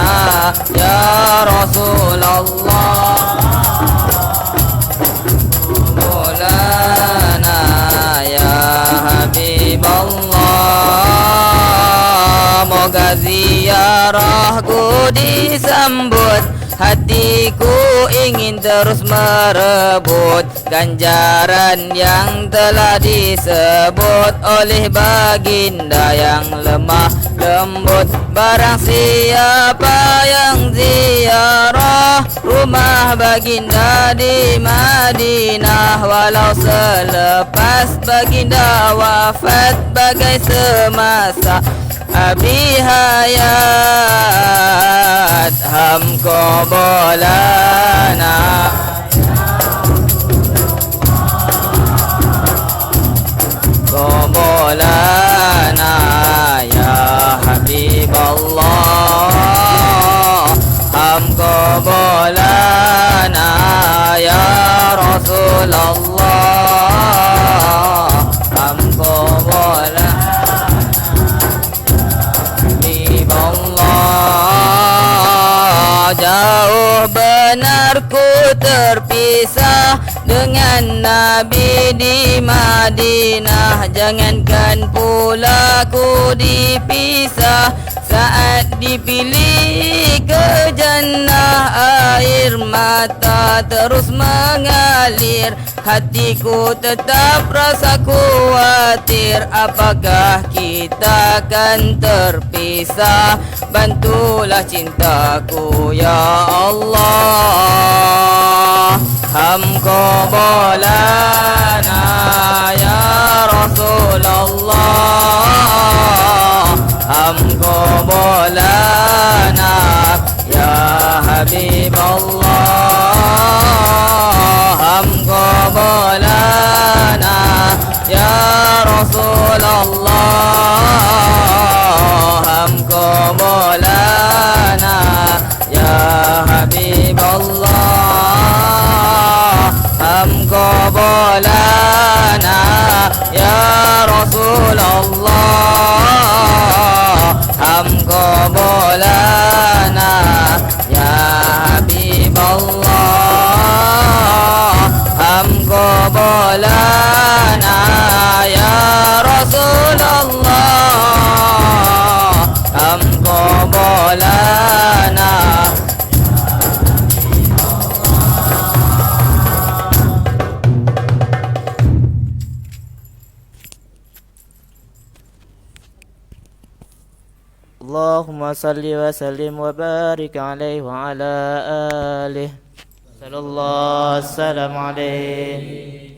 ya Rasulullah, bolana ya Habiballah. Moga ziarahku disambut, hatiku ingin terus merebut ganjaran yang telah disebut oleh baginda yang lemah lembut. Barang siapa yang ziarah rumah baginda di Madinah, walau selepas baginda wafat bagai semasa Abi hayat, hamko bolana bolana ya Habiballah, hamko bolana ya Rasulullah, hamko bolana jauh benar ku terpisah dengan Nabi di Madinah. Jangankan pula ku dipisah saat dipilih ke jannah. Air mata terus mengalir, hatiku tetap rasa khawatir. Apakah kita akan terpisah? Bantulah cintaku ya Allah. Hamko bolana ya Rasulullah, hamko bolana ya Habiballah, hamko bolana ya Rasulullah, hamko bolana ya Habiballah. رسول الله हमको बुलाना या हबीब अल्लाह हमको बुलाना या रसूल अल्लाह हमको बुलाना اللهم صل وسلم وبارك عليه وعلى آله صلى الله وسلم عليه